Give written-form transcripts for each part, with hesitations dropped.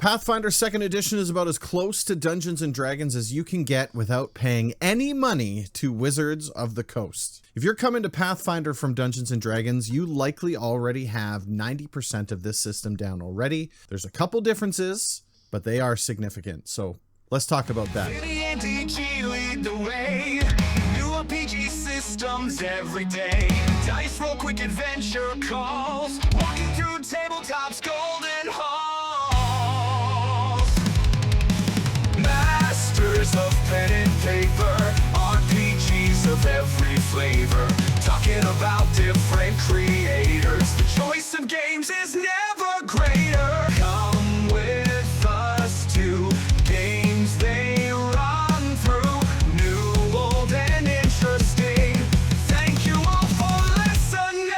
Pathfinder 2nd Edition is about as close to Dungeons & Dragons as you can get without paying any money to Wizards of the Coast. If you're coming to Pathfinder from Dungeons & Dragons, you likely already have 90% of this system down already. There's a couple differences, but they are significant. So let's talk about that. Finny and DG lead the way. New RPG systems every day. Dice roll quick adventure calls. Walking through tabletop's golden halls. Masters of pen and paper. RPGs of every flavor. Talking about different creators. The choice of games is never greater. Come with us to games they run through. New, old, and interesting. Thank you all for listening.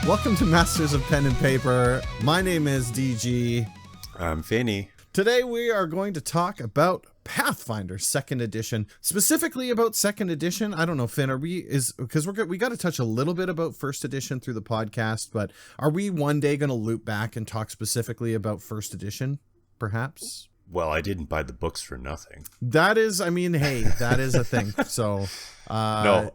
Welcome to Masters of Pen and Paper. My name is DG. I'm Finny. Today we are going to talk about Pathfinder 2nd Edition, specifically about 2nd Edition. I don't know, Finn, because we got to touch a little bit about 1st Edition through the podcast, but are we one day going to loop back and talk specifically about 1st Edition, perhaps? Well, I didn't buy the books for nothing. That is, I mean, hey, that is a thing. So, I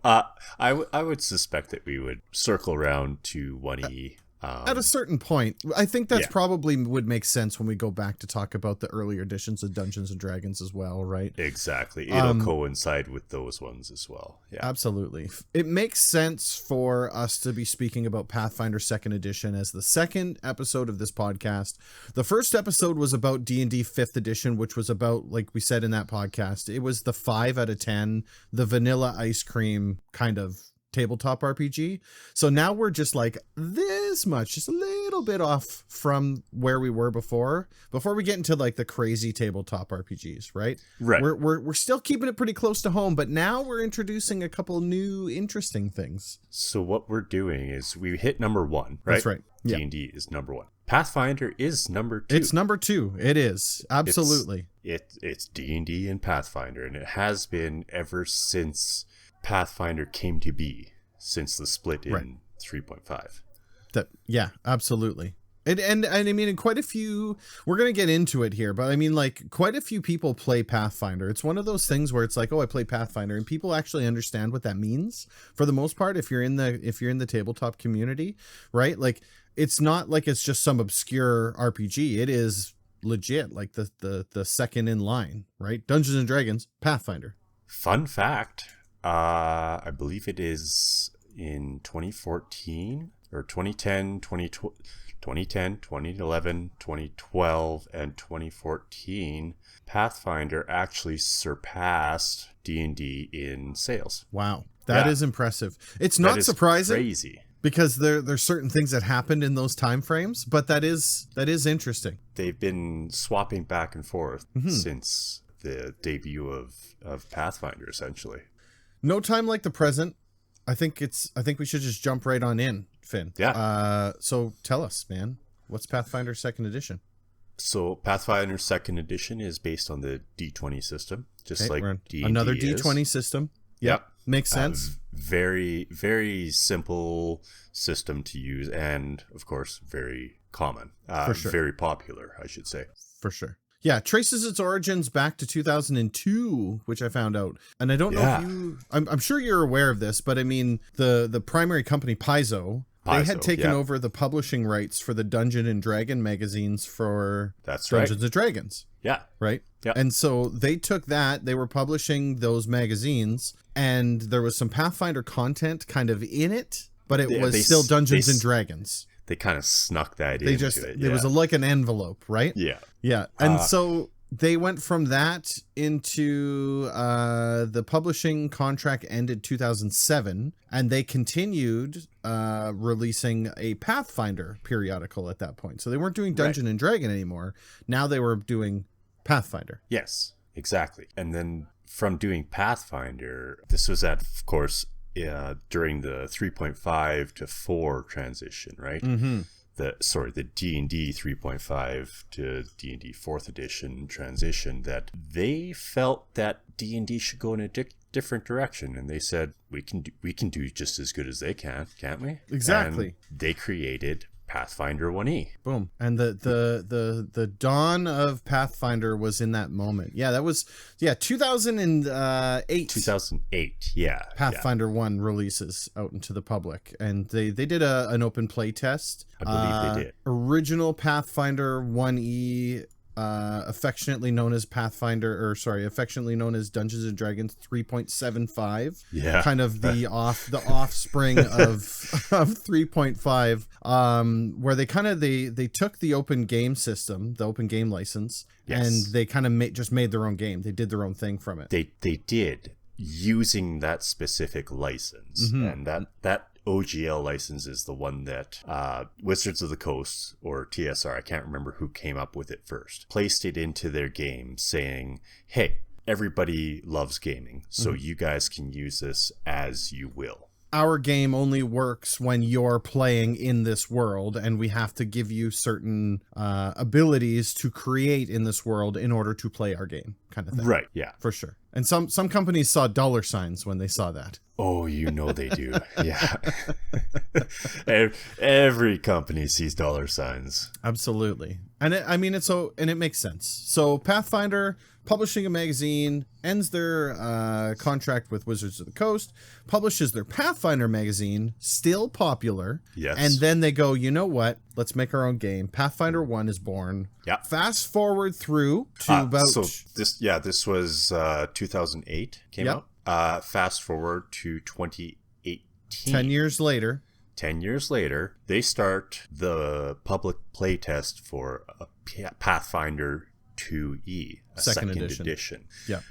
would suspect that we would circle around to 1E. At a certain point, I think that's probably would make sense when we go back to talk about the earlier editions of Dungeons & Dragons as well, right? Exactly. It'll coincide with those ones as well. Yeah, absolutely. It makes sense for us to be speaking about Pathfinder 2nd Edition as the second episode of this podcast. The first episode was about D&D 5th Edition, which was about, like we said in that podcast, it was the 5 out of 10, the vanilla ice cream kind of tabletop RPG. So now we're just like this much, just a little bit off from where we were before we get into like the crazy tabletop RPGs, right? Right. We're still keeping it pretty close to home, but now we're introducing a couple new interesting things. So what we're doing is we hit number 1, right? That's right. Yeah. D&D is number 1. Pathfinder is number 2. It's number 2. It is. Absolutely. It's D&D and Pathfinder, and it has been ever since Pathfinder came to be, since the split in 3.5. Yeah, absolutely. And I mean, quite a few, we're going to get into it here, but I mean, like, quite a few people play Pathfinder. It's one of those things where it's like, oh, I play Pathfinder, and people actually understand what that means for the most part. If you're in the tabletop community, right? Like, it's not like it's just some obscure RPG. It is legit, like the second in line, right? Dungeons and Dragons, Pathfinder. Fun fact. I believe it is in 2014 or 2010, 2011, 2012, and 2014. Pathfinder actually surpassed D&D in sales. Wow. That is impressive. It's not surprising. Crazy. Because there's certain things that happened in those time frames, but that is interesting. They've been swapping back and forth since the debut of Pathfinder, essentially. No time like the present. I think we should just jump right on in, Finn. Yeah. So tell us, man, what's Pathfinder 2nd Edition? So Pathfinder 2nd Edition is based on the D20 system, just like D&D another is. D20 system. Yep. Makes sense. Very, very simple system to use, and of course, very common. For sure. Very popular, I should say. For sure. Yeah, traces its origins back to 2002, which I found out. And I don't know if you... I'm sure you're aware of this, but I mean, the primary company, Paizo, they had taken over the publishing rights for the Dungeon and Dragon magazines for Dungeons and Dragons. Yeah. Right? Yeah. And so they took that, they were publishing those magazines, and there was some Pathfinder content kind of in it, but it was still Dungeons and Dragons. They kind of snuck that into it. It was like an envelope, right? Yeah. Yeah. And so they went from that into the publishing contract ended 2007, and they continued releasing a Pathfinder periodical at that point. So they weren't doing Dungeon and Dragon anymore. Now they were doing Pathfinder. Yes, exactly. And then from doing Pathfinder, this was of course, during the 3.5 to 4 transition, right? Mm-hmm. The D&D 3.5 to D&D 4th edition transition, that they felt that D&D should go in a different direction, and they said we can do just as good as they can, can't we? Exactly. And they created Pathfinder 1E. Boom. And the dawn of Pathfinder was in that moment. Yeah, that was 2008. 2008, yeah. Pathfinder 1 releases out into the public, and they did an open play test. I believe they did. Original Pathfinder 1E, affectionately known as affectionately known as Dungeons and Dragons 3.75. Yeah. Kind of the offspring of 3.5, where they took the open game system, the open game license, Yes. and they kind of just made their own game. They did their own thing from it. They did, using that specific license, and that OGL license is the one that Wizards of the Coast, or TSR, I can't remember who came up with it first, placed it into their game saying, hey, everybody loves gaming, so you guys can use this as you will. Our game only works when you're playing in this world, and we have to give you certain abilities to create in this world in order to play our game, kind of thing. Right, yeah. For sure. And some companies saw dollar signs when they saw that. Oh, you know they do. Yeah. Every company sees dollar signs. Absolutely. And it makes sense. So Pathfinder, publishing a magazine, ends their contract with Wizards of the Coast, publishes their Pathfinder magazine, still popular. Yes. And then they go, you know what? Let's make our own game. Pathfinder 1 is born. Yeah. Fast forward through to about... So this was 2008 came out. Fast forward to 2018. 10 years later. 10 years later, they start the public playtest for a Pathfinder 2E, a second edition. Yeah.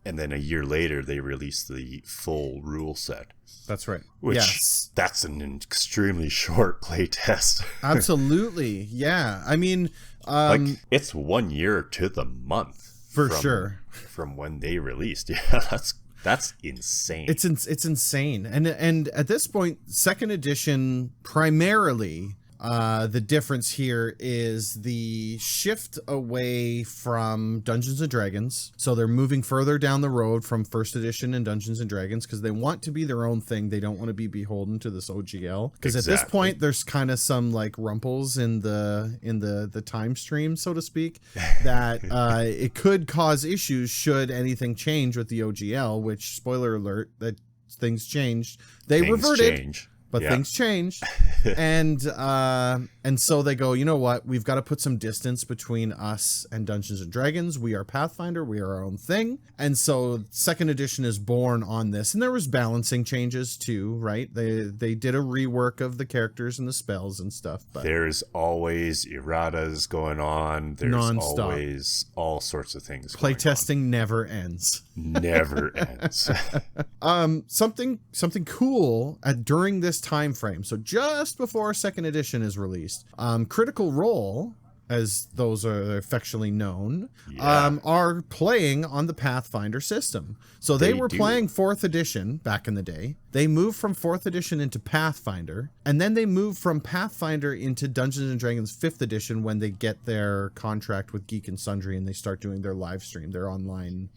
And then a year later, they released the full rule set. That's right. Which, that's an extremely short playtest. Absolutely. Yeah. I mean... it's 1 year to the month. Sure. From when they released. Yeah, that's insane. It's insane. And at this point, second edition primarily, the difference here is the shift away from Dungeons and Dragons. So they're moving further down the road from first edition and Dungeons and Dragons because they want to be their own thing. They don't want to be beholden to this OGL. Because at this point, there's kind of some like rumples in the time stream, so to speak, that it could cause issues should anything change with the OGL. Which, spoiler alert, that things changed. Things reverted. Change. But things changed, and so they go, you know what? We've got to put some distance between us and Dungeons and Dragons. We are Pathfinder. We are our own thing. And so second edition is born on this. And there was balancing changes too, right? They did a rework of the characters and the spells and stuff. But there's always erratas going on. There's non-stop. Always all sorts of things. Playtesting never ends. Never ends. Something cool during this time frame, so just before second edition is released, Critical Role, as those are affectionately known, are playing on the Pathfinder system. So they were playing 4th edition back in the day. They moved from 4th edition into Pathfinder, and then they moved from Pathfinder into Dungeons and Dragons 5th edition when they get their contract with Geek and Sundry and they start doing their live stream, their online,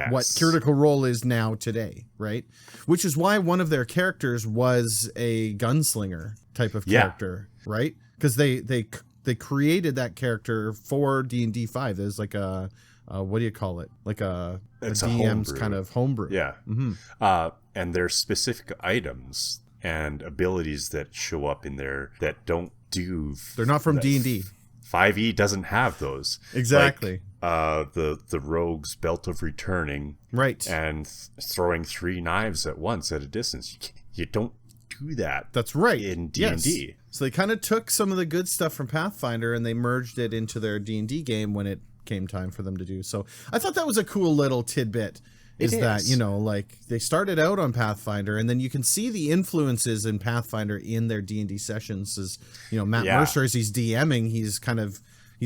what Critical Role is now today, right? Which is why one of their characters was a gunslinger type of character, right? Because they created that character for D&D 5. There's like a what do you call it? Like a DM's kind of homebrew. Yeah. Mm-hmm. And there's specific items and abilities that show up in there that don't do. They're not from D&D. 5e doesn't have those. Exactly. Like, the rogue's belt of returning. Right. And throwing 3 knives at once at a distance. You don't do that. That's right. In D&D. Yes. So they kind of took some of the good stuff from Pathfinder and they merged it into their D&D game when it came time for them to do. So I thought that was a cool little tidbit. Is that, you know, like they started out on Pathfinder and then you can see the influences in Pathfinder in their D&D sessions. As you know, Matt Mercer, as he's DMing, he's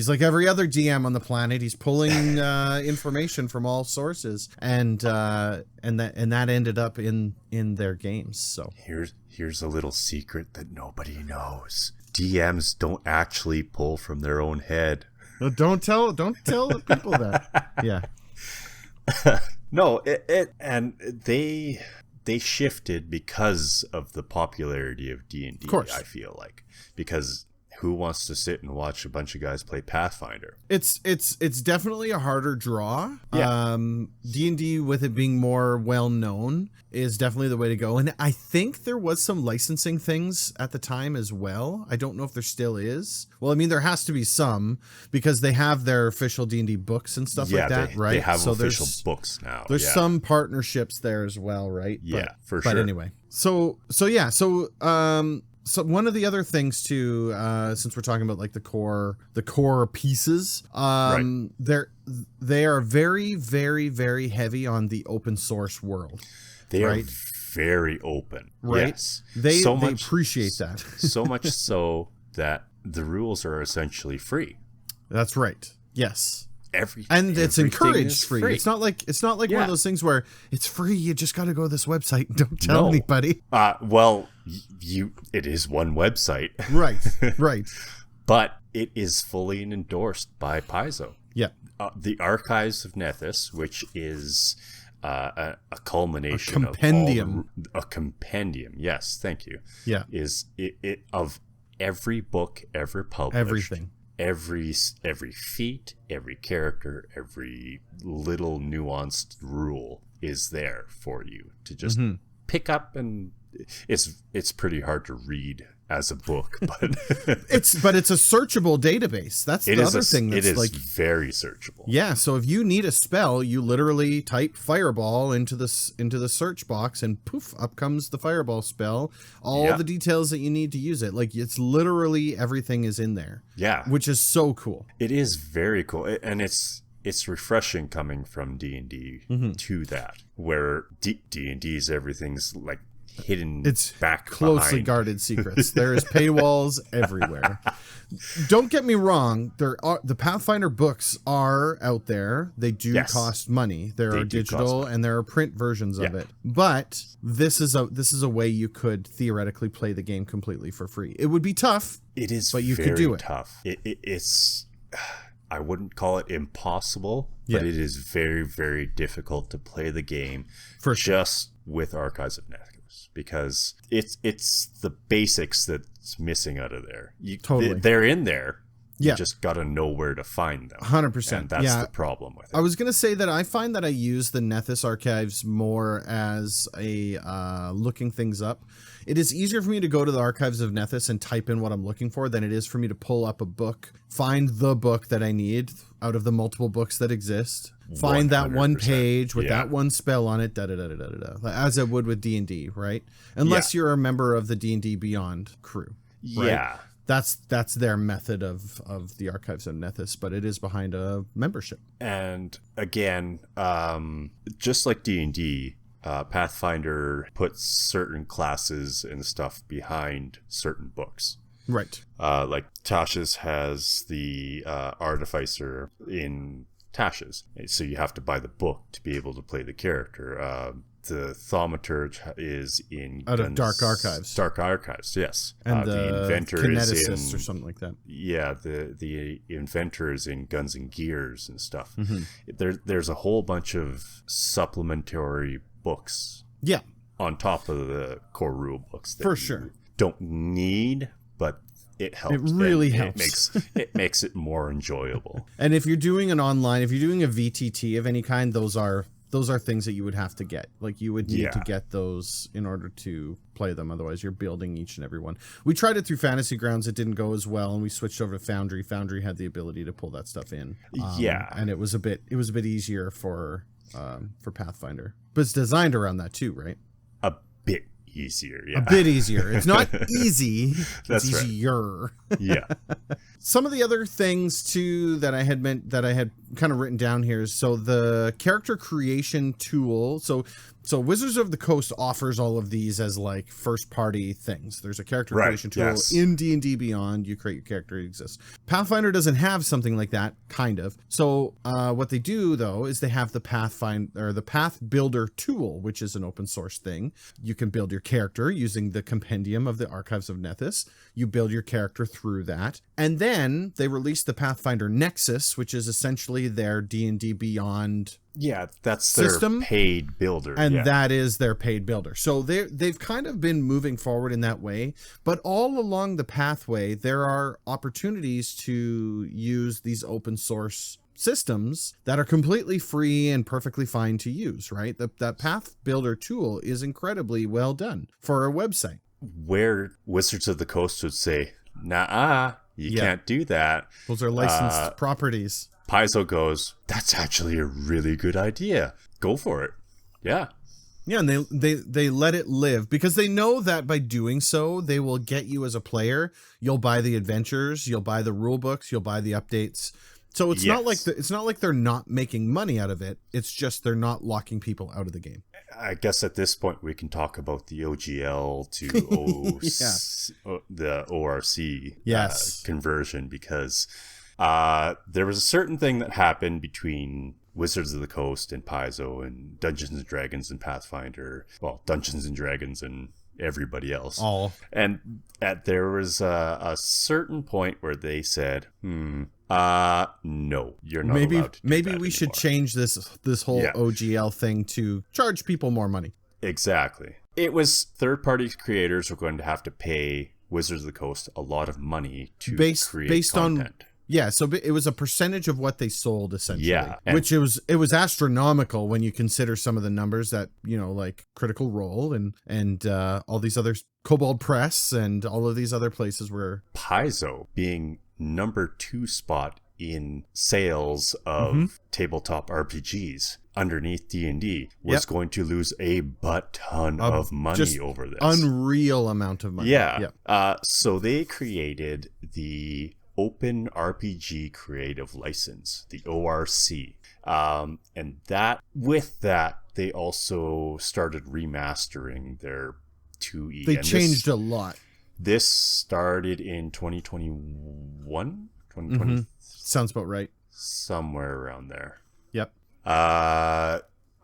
like every other DM on the planet. He's pulling information from all sources, and that ended up in their games. So here's a little secret that nobody knows: DMs don't actually pull from their own head. Don't tell the people that. Yeah. No, and they they shifted because of the popularity of D&D, Of course. I feel like. Because who wants to sit and watch a bunch of guys play Pathfinder? It's definitely a harder draw. Yeah. D&D, with it being more well known, is definitely the way to go. And I think there was some licensing things at the time as well. I don't know if there still is. Well, I mean, there has to be some, because they have their official D&D books and stuff like that, right? They have so official books now. There's some partnerships there as well, right? Yeah, for sure. But anyway, so one of the other things too, since we're talking about like the core pieces, they are very, very, very heavy on the open source world. They right? are very open. Right. Yes. They appreciate that. So much so that the rules are essentially free. That's right. Yes. And it's encouraged free. It's not like one of those things where it's free. You just got to go to this website and don't tell anybody. Well, it is one website. Right. But it is fully endorsed by Paizo. Yeah. The Archives of Nethys, which is a culmination a compendium. Yes, thank you. Yeah. Is it of every book ever published. Everything. Every feat, every character, every little nuanced rule is there for you to just pick up, and it's pretty hard to read as a book, but it's a searchable database. That's the other thing. That's it is very searchable. Yeah, so if you need a spell, you literally type fireball into the search box, and poof, up comes the fireball spell. All the details that you need to use it. Like, it's literally everything is in there. Yeah, which is so cool. It is very cool, and it's refreshing coming from D&D to that, where D&D's everything's like hidden, it's back closely behind. Guarded secrets. There is paywalls everywhere. Don't get me wrong, the Pathfinder books are out there. They do cost money. There are digital and there are print versions of it. But this is a way you could theoretically play the game completely for free. It would be tough. It is, but you could do it. Tough. It's I wouldn't call it impossible, but it is very, very difficult to play the game just with Archives of Nethys. Because it's the basics that's missing out of there. They're in there. You just got to know where to find them. 100%. And that's the problem with it. I was going to say that I find that I use the Nethys archives more as a looking things up. It is easier for me to go to the Archives of Nethys and type in what I'm looking for than it is for me to pull up a book, find the book that I need out of the multiple books that exist, find 100%. That one page with that one spell on it, as it would with D&D, right? Unless you're a member of the D&D Beyond crew. Right? Yeah. That's their method of the Archives of Nethys, but it is behind a membership. And again, just like D&D, Pathfinder puts certain classes and stuff behind certain books. Right. Like Tasha's has the Artificer in Tasha's, so you have to buy the book to be able to play the character. The Thaumaturge is in Dark Archives. Dark Archives, yes. And the Inventor Kineticist is in, or something like that. Yeah, the Inventor is in Guns and Gears and stuff. There's a whole bunch of supplementary books. Yeah. On top of the core rule books that for sure don't need, but it helps. It really helps. It makes it more enjoyable. And if you're doing a VTT of any kind, those are things that you would have to get. Like, you would need to get those in order to play them. Otherwise, you're building each and every one. We tried it through Fantasy Grounds. It didn't go as well, and we switched over to Foundry. Foundry had the ability to pull that stuff in. And it was a bit easier for Pathfinder. But it's designed around that too, right? A bit easier, yeah. A bit easier. It's not easy. That's it's easier. Right. Yeah. Some of the other things too that I had kind of written down here. So the character creation tool. So Wizards of the Coast offers all of these as like first party things. There's a character creation tool in D&D Beyond. You create your character, it exists. Pathfinder doesn't have something like that, kind of. So what they do though is they have the Pathfinder or the Path Builder tool, which is an open source thing. You can build your character using the compendium of the Archives of Nethys. You build your character through that. And then they released the Pathfinder Nexus, which is essentially their D&D Beyond Yeah, that's system, their paid builder. and yeah. that is their paid builder. So they've kind of been moving forward in that way, but all along the pathway there are opportunities to use these open source systems that are completely free and perfectly fine to use, right? That path builder tool is incredibly well done for a website. Where Wizards of the Coast would say, nah, you can't do that. Those are licensed properties. Paizo goes, that's actually a really good idea. Go for it. Yeah. Yeah, and they let it live because they know that by doing so, they will get you as a player. You'll buy the adventures, you'll buy the rule books, you'll buy the updates. So it's not like they're not making money out of it. It's just they're not locking people out of the game. I guess at this point we can talk about the OGL to the ORC conversion, because there was a certain thing that happened between Wizards of the Coast and Paizo and Dungeons and Dragons and Pathfinder. Well, Dungeons and Dragons and everybody else. And there was a certain point where they said, no, you're not allowed to do maybe that we should anymore. change this whole OGL thing to charge people more money. Exactly. It was third-party creators were going to have to pay Wizards of the Coast a lot of money to create content. So it was a percentage of what they sold, essentially. Yeah, which it was astronomical when you consider some of the numbers that, like Critical Role and all these other Kobold Press and all of these other places were. Paizo being number 2 spot in sales of tabletop RPGs underneath D&D was going to lose a butt ton of money over this. Unreal amount of money. Yeah. So they created the Open RPG Creative License, the ORC. And with that, they also started remastering their 2E. They changed a lot. This started in 2021? 2020? Sounds about right. Somewhere around there. Yep.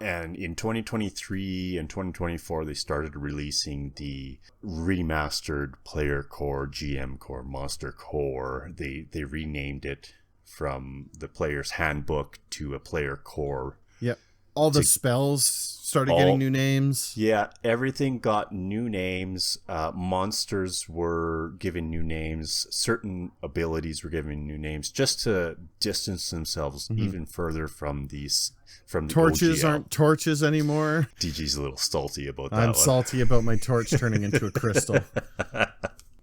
And in 2023 and 2024, they started releasing the remastered Player Core, GM Core, Monster Core. They renamed it from the Player's Handbook to a Player Core. Yep. All the spells started getting new names. Yeah, everything got new names. Monsters were given new names. Certain abilities were given new names just to distance themselves even further from the torches OGL. Aren't torches anymore. DG's a little salty about that. I'm salty about my torch turning into a crystal.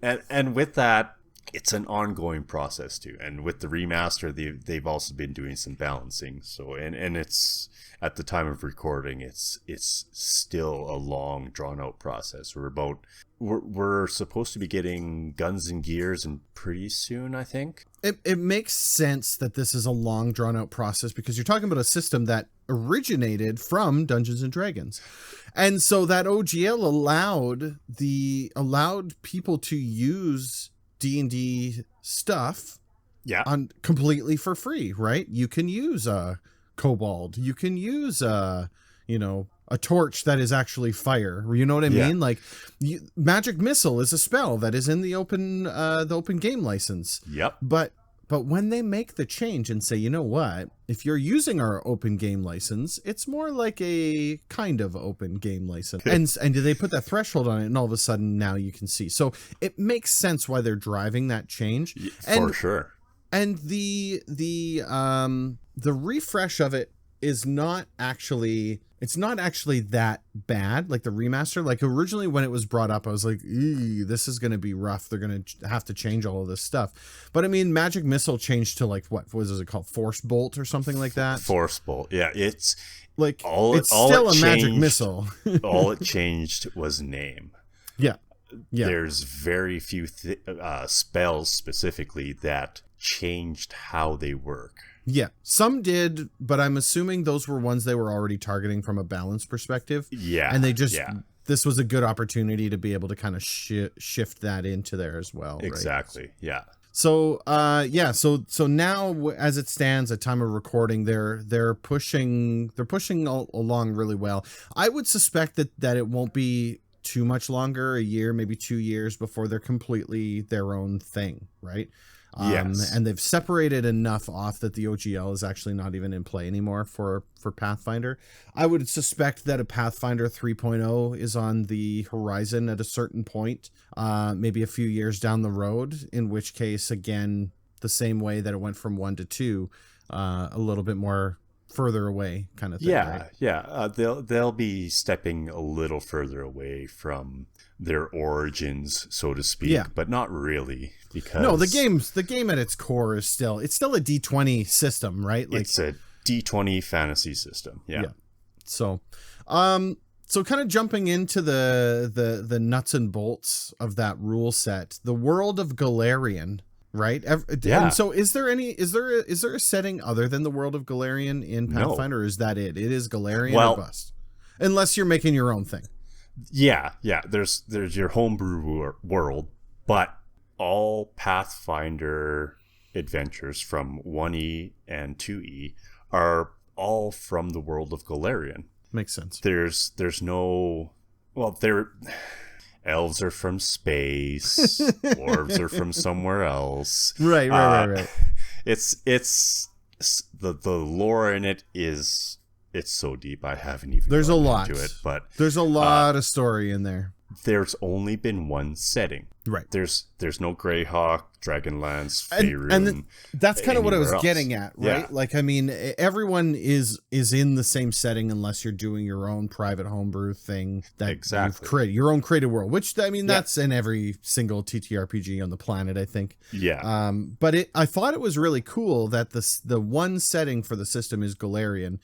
And with that, it's an ongoing process too. And with the remaster, they've also been doing some balancing. So and it's at the time of recording, it's still a long, drawn out process. We're supposed to be getting Guns and Gears and pretty soon, I think. It makes sense that this is a long, drawn out process because you're talking about a system that originated from Dungeons and Dragons. And so that OGL allowed people to use D&D stuff on completely for free, right? You can use a kobold, you can use a torch that is actually fire. You know what I mean? Like magic missile is a spell that is in the open game license. Yep. But when they make the change and say, you know what, if you're using our open game license, it's more like a kind of open game license. and do they put that threshold on it, and all of a sudden now you can see. So it makes sense why they're driving that change. For sure. And the refresh of it is not actually that bad. Like the remaster, like originally when it was brought up, I was like, this is going to be rough. They're going to have to change all of this stuff. But I mean, Magic Missile changed to like, what was it called? Force Bolt or something like that. Force Bolt. Yeah. It's like, it's still a magic missile. All it changed was name. Yeah. There's very few spells specifically that changed how they work. Yeah, some did, but I'm assuming those were ones they were already targeting from a balance perspective. Yeah. And they just, this was a good opportunity to be able to kind of shift that into there as well. Exactly. Right? Yeah. So, so now as it stands at time of recording, they're pushing along really well. I would suspect that it won't be too much longer, a year, maybe 2 years before they're completely their own thing. Right. Yes. And they've separated enough off that the OGL is actually not even in play anymore for Pathfinder. I would suspect that a Pathfinder 3.0 is on the horizon at a certain point, maybe a few years down the road, in which case, again, the same way that it went from 1 to 2, a little bit more further away kind of thing. Yeah, right? yeah. They'll be stepping a little further away from their origins, so to speak, Yeah. but not really, because No, the game at its core is still a D20 system, right? Like, it's a D20 fantasy system. Yeah. So, so kind of jumping into the nuts and bolts of that rule set, the world of Golarion, right? Yeah. And so is there a setting other than the world of Golarion in Pathfinder? Or is that it? It is Golarion or bust. Unless you're making your own thing. Yeah. There's your homebrew world, but all Pathfinder adventures from 1E and 2E are all from the world of Golarion. Makes sense. There's no, elves are from space, dwarves are from somewhere else. Right. It's the lore in it is, it's so deep. I haven't even There's a gotten lot into it, but there's a lot of story in there. there's only been one setting. Right. There's no Greyhawk, Dragonlance, And Faerun. that's kind of what I was anywhere else. getting at, right? Yeah. Like, I mean, everyone is in the same setting unless you're doing your own private homebrew thing that Exactly. you've created, your own created world, which, I mean, Yeah. that's in every single TTRPG on the planet, I think. Yeah. But I thought it was really cool that the one setting for the system is Golarion,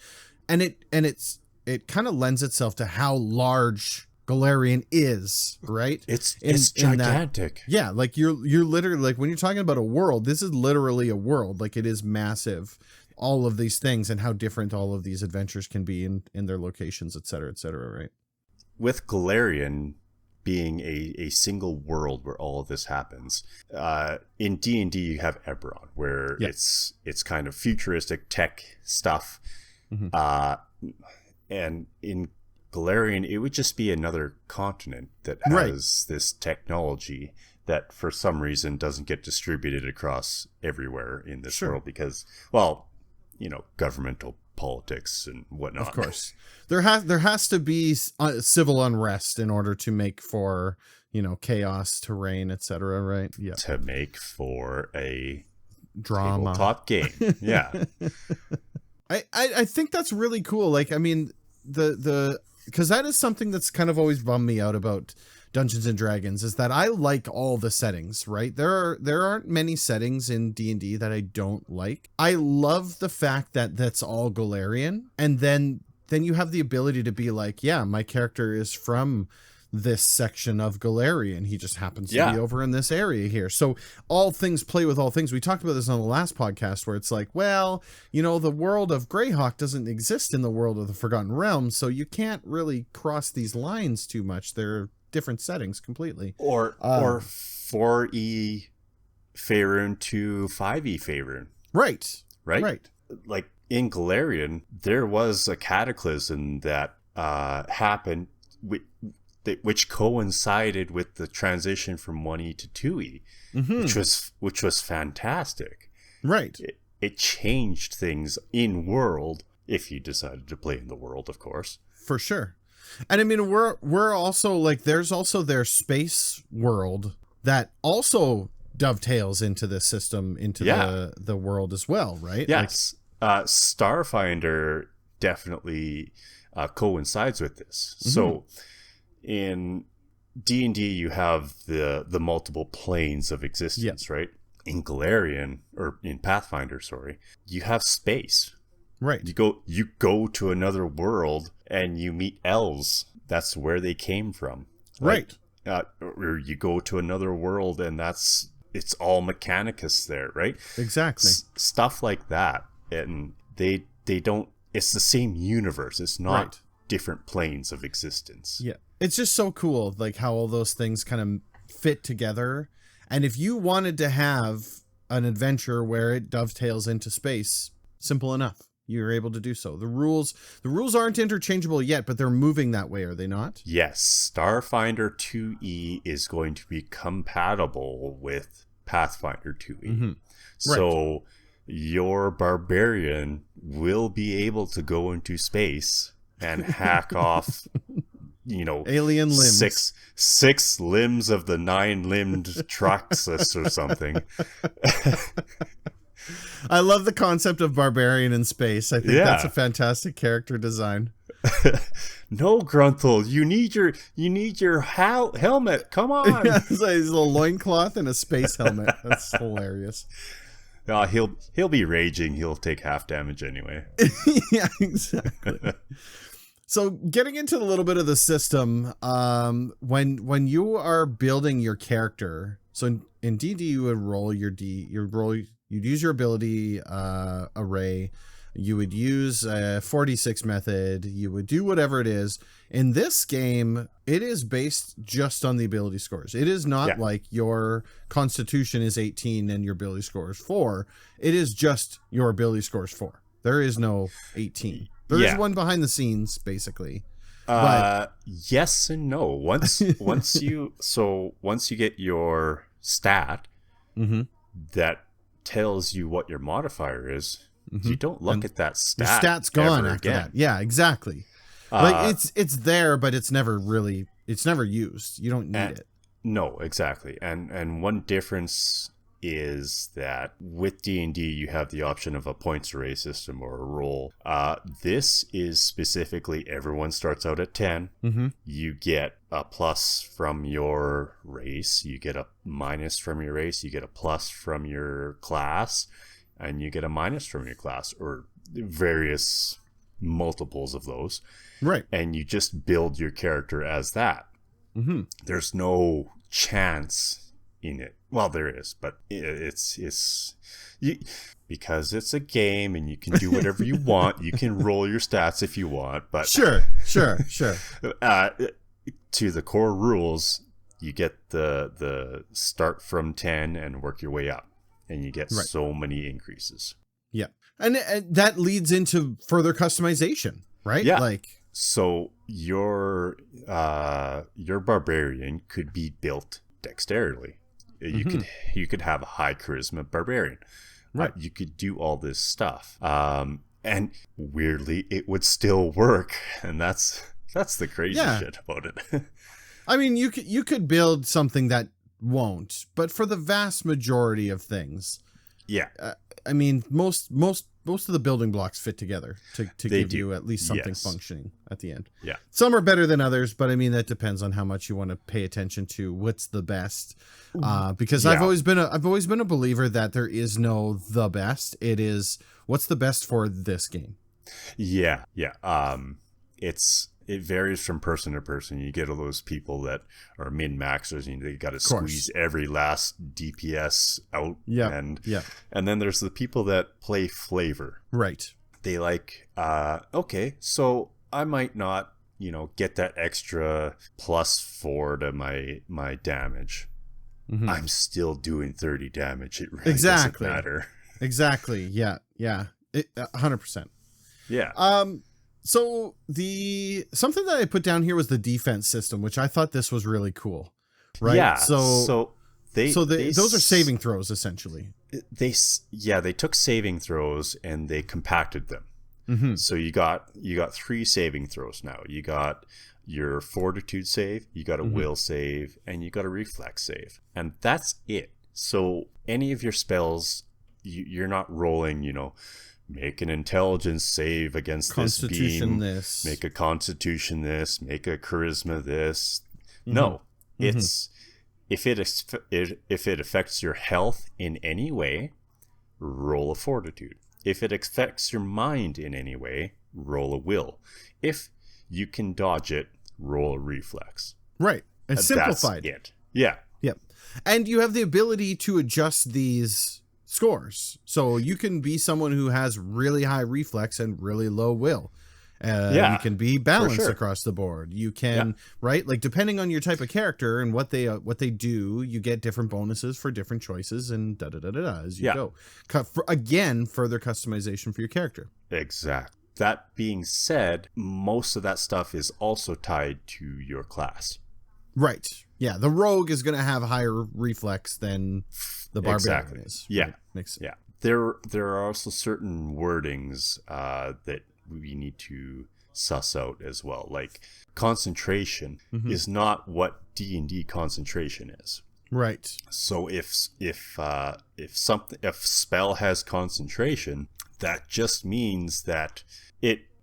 and it kind of lends itself to how large Golarion is, right? It's in that- gigantic. Yeah, like you're literally, like, when you're talking about a world, this is literally a world. Like, it is massive, all of these things, and how different all of these adventures can be in their locations, et cetera, right? With Golarion being a single world where all of this happens, in D&D you have Eberron, where Yeah. it's kind of futuristic tech stuff, and in Golarion it would just be another continent that has this technology that for some reason doesn't get distributed across everywhere in this Sure. world because, governmental politics and whatnot. Of course, there has to be civil unrest in order to make for, chaos, terrain, et cetera, right? Yeah, To make for a drama. tabletop game. Yeah. I think that's really cool. Like, I mean, because that is something that's kind of always bummed me out about Dungeons and Dragons, is that I like all the settings, right? There aren't many settings in D&D that I don't like. I love the fact that that's all Golarion, and then you have the ability to be like, yeah, my character is from this section of Golarion. He just happens to be over in this area here. So all things play with all things. We talked about this on the last podcast where it's like, well, the world of Greyhawk doesn't exist in the world of the Forgotten Realms, so you can't really cross these lines too much. They're different settings completely. Or 4E Faerun to 5E Faerun. Right. Like in Golarion, there was a cataclysm that happened which coincided with the transition from 1E to 2E, which was fantastic. Right. It changed things in world, if you decided to play in the world, of course. For sure. And I mean, we're also like, there's also their space world that also dovetails into this system, into the world as well, right? Yes. Starfinder definitely coincides with this. So in D&D you have the multiple planes of existence, right? In Golarion, or in Pathfinder, sorry, you have space. Right. You go to another world and you meet elves. That's where they came from. Right. Or you go to another world and it's all Mechanicus there, right? Exactly. Stuff like that. And they don't, it's the same universe. It's not different planes of existence. Yeah. It's just so cool, like, how all those things kind of fit together. And if you wanted to have an adventure where it dovetails into space, simple enough. You're able to do so. The rules aren't interchangeable yet, but they're moving that way, are they not? Yes. Starfinder 2E is going to be compatible with Pathfinder 2e. Mm-hmm. So your barbarian will be able to go into space and hack off, alien limbs, six limbs of the 9-limbed Traxxas or something. I love the concept of barbarian in space. I think that's a fantastic character design. No, Grunthal, you need your helmet. Come on. Yeah, it's like his little loincloth and a space helmet. That's hilarious. He'll be raging. He'll take half damage anyway. Yeah, exactly. So getting into a little bit of the system, when you are building your character, so in D&D you would roll you'd use your ability array, you would use a 4d6 method, you would do whatever it is. In this game, it is based just on the ability scores. It is not like your constitution is 18 and your ability score is 4. It is just your ability score is 4. There is no 18. There is one behind the scenes, basically. But yes and no. Once you get your stat that tells you what your modifier is, you don't look at that stat. Your stat's gone after that. Yeah, exactly. Like it's there, but it's never used. You don't need it. No, exactly. And one difference is that with D&D you have the option of a points array system or a roll. This is specifically everyone starts out at 10. You get a plus from your race, you get a minus from your race, you get a plus from your class, and you get a minus from your class, or various multiples of those. Right. And you just build your character as that. There's no chance in it. Well, there is, but it's because it's a game and you can do whatever you want. You can roll your stats if you want, but sure. To the core rules, you get the start from 10 and work your way up, and you get so many increases. Yeah, and that leads into further customization, right? Yeah, like so your barbarian could be built dexterously. You could have a high charisma barbarian. Right. You could do all this stuff. And weirdly, it would still work. And that's the crazy shit about it. I mean, you could build something that won't, but for the vast majority of things, I mean, most of the building blocks fit together to give you at least something functioning at the end. Yeah. Some are better than others, but I mean, that depends on how much you want to pay attention to what's the best. Because I've always been a believer that there is no the best. It is what's the best for this game. Yeah. Yeah. It varies from person to person. You get all those people that are min-maxers and they got to squeeze every last DPS out. Yeah. And then there's the people that play flavor. Right. They like, okay, so I might not, get that extra +4 to my damage. I'm still doing 30 damage. It really doesn't matter. Exactly. Yeah. 100%. Yeah. So something that I put down here was the defense system, which I thought this was really cool. Right. Yeah. So those are saving throws essentially. They took saving throws and they compacted them. So you got 3 saving throws now. You got your fortitude save, you got a will save, and you got a reflex save, and that's it. So any of your spells, you're not rolling, make an intelligence save against this beam, make a constitution this, make a charisma this. No, it's if it affects your health in any way, roll a fortitude. If it affects your mind in any way, roll a will. If you can dodge it, roll a reflex. Right. And simplified. That's it. Yeah. Yep. And you have the ability to adjust these scores. So you can be someone who has really high reflex and really low will. You can be balanced across the board. You can, right? Like depending on your type of character and what they do, you get different bonuses for different choices and as you go. Again, further customization for your character. Exactly. That being said, most of that stuff is also tied to your class. Right. Yeah, the rogue is going to have higher reflex than the barbarian is. Yeah. Right? Makes sense. Yeah. There are also certain wordings that we need to suss out as well. Like concentration is not what D&D concentration is. Right. So if spell has concentration, that just means that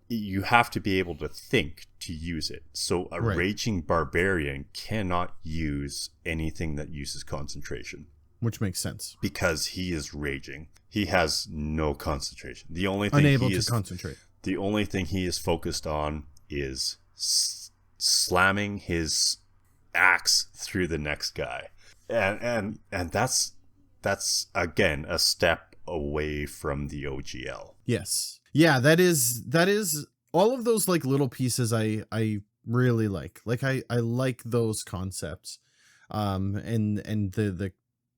you have to be able to think to use it. So a raging barbarian cannot use anything that uses concentration. Which makes sense. Because he is raging. He has no concentration. The only thing unable to concentrate. The only thing he is focused on is slamming his axe through the next guy. And that's again a step away from the OGL. Yes. Yeah, that is all of those like little pieces I really like. Like I like those concepts. And the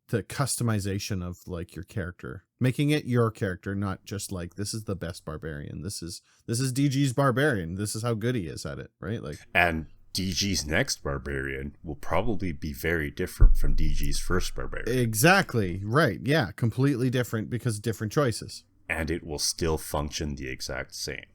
customization of like your character, making it your character, not just like this is the best barbarian. This is DG's barbarian. This is how good he is at it, right? Like, and DG's next barbarian will probably be very different from DG's first barbarian. Exactly. Right. Yeah. Completely different because different choices. And it will still function the exact same.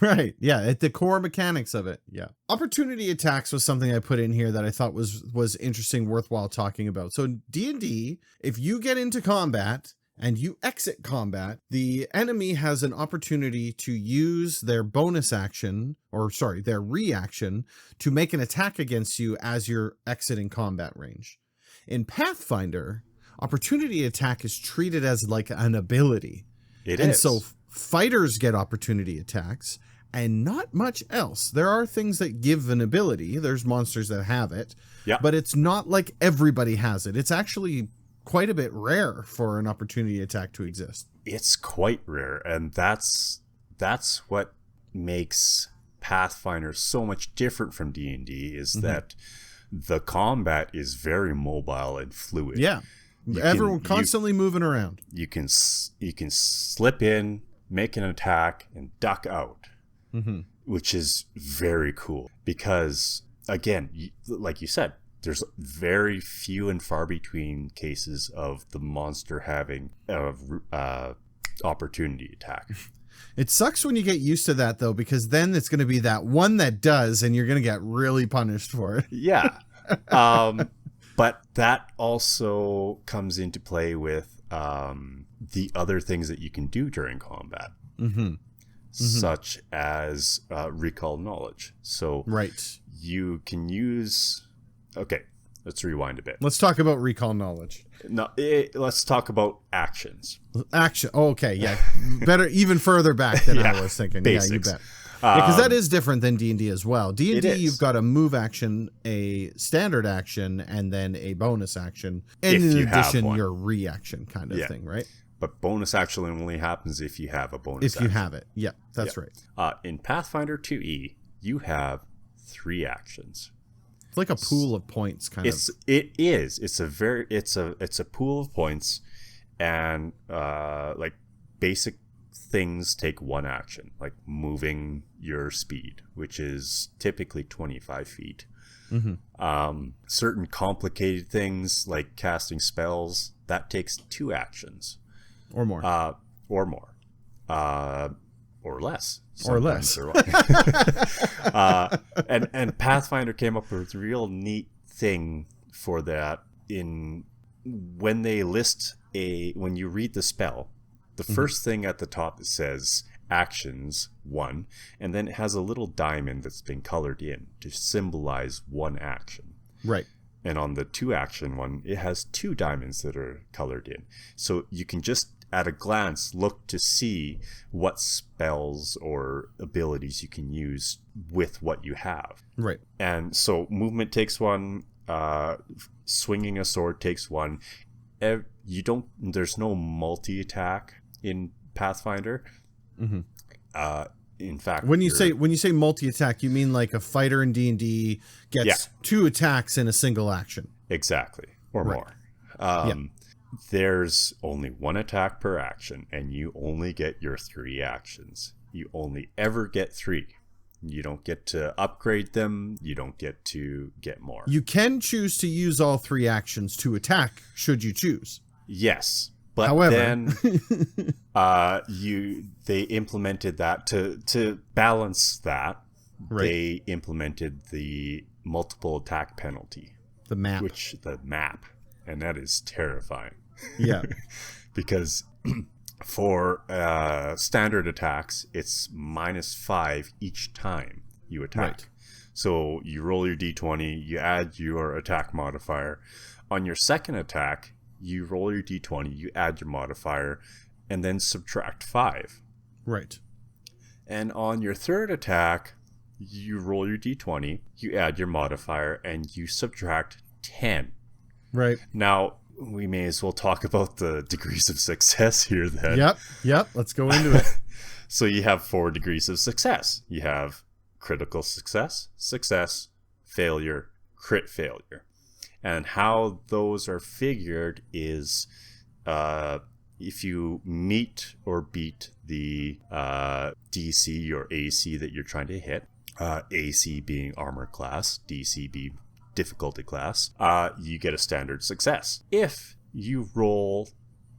Right. Yeah. At the core mechanics of it. Yeah. Opportunity attacks was something I put in here that I thought was interesting, worthwhile talking about. So D&D, if you get into combat and you exit combat, the enemy has an opportunity to use their bonus action, their reaction to make an attack against you as you're exiting combat range. In Pathfinder, opportunity attack is treated as like an ability. And so fighters get opportunity attacks and not much else. There are things that give an ability. There's monsters that have it, but it's not like everybody has it. It's actually quite a bit rare for an opportunity attack to exist. It's quite rare. And that's what makes Pathfinder so much different from D&D is that the combat is very mobile and fluid. Yeah. Everyone constantly moving around. You can slip in, make an attack, and duck out, which is very cool. Because, again, like you said, there's very few and far between cases of the monster having opportunity attack. It sucks when you get used to that, though, because then it's going to be that one that does, and you're going to get really punished for it. Yeah. But that also comes into play with the other things that you can do during combat, such as recall knowledge. So you can use... Okay, let's rewind a bit. Let's talk about recall knowledge. No, let's talk about actions. Action. Oh, okay, yeah. Better, even further back than I was thinking. Basics. Yeah, you bet. Because that is different than D&D as well. D&D, you've got a move action, a standard action, and then a bonus action. And in addition, your reaction kind of thing, right? But bonus action only happens if you have a bonus action. If you have it. Yeah, that's right. In Pathfinder 2E, you have 3 actions. It's like a pool of points, kind of. It is. It's a pool of points, and like basic things take 1 action, like moving your speed, which is typically 25 feet. Certain complicated things like casting spells, that takes 2 actions. Or more. Or less. Or less. And Pathfinder came up with a real neat thing for that. When they list when you read the spell, the first thing at the top, it says actions 1, and then it has a little diamond that's been colored in to symbolize 1 action. Right. And on the 2 action one, it has 2 diamonds that are colored in. So you can just at a glance look to see what spells or abilities you can use with what you have. Right. And so movement takes 1, swinging a sword takes 1. There's no multi-attack in Pathfinder. In fact, when you say multi-attack, you mean like a fighter in D&D gets 2 attacks in a single action. Exactly. Or more. There's only 1 attack per action, and you only get your 3 actions. You only ever get 3. You don't get to upgrade them. You don't get to get more. You can choose to use all 3 actions to attack, should you choose. Yes. But however, then they implemented that to balance that. Right. They implemented the multiple attack penalty. The map. The map. And that is terrifying. Yeah. Because for standard attacks, it's -5 each time you attack. Right. So you roll your d20, you add your attack modifier. On your second attack, you roll your d20, you add your modifier, and then subtract 5. Right. And on your third attack, you roll your d20, you add your modifier, and you subtract 10. Right. Now, we may as well talk about the degrees of success here then. Yep. Let's go into it. So you have 4 degrees of success. You have critical success, success, failure, crit failure. And how those are figured is if you meet or beat the DC or AC that you're trying to hit, AC being armor class, DC being difficulty class, you get a standard success. If you roll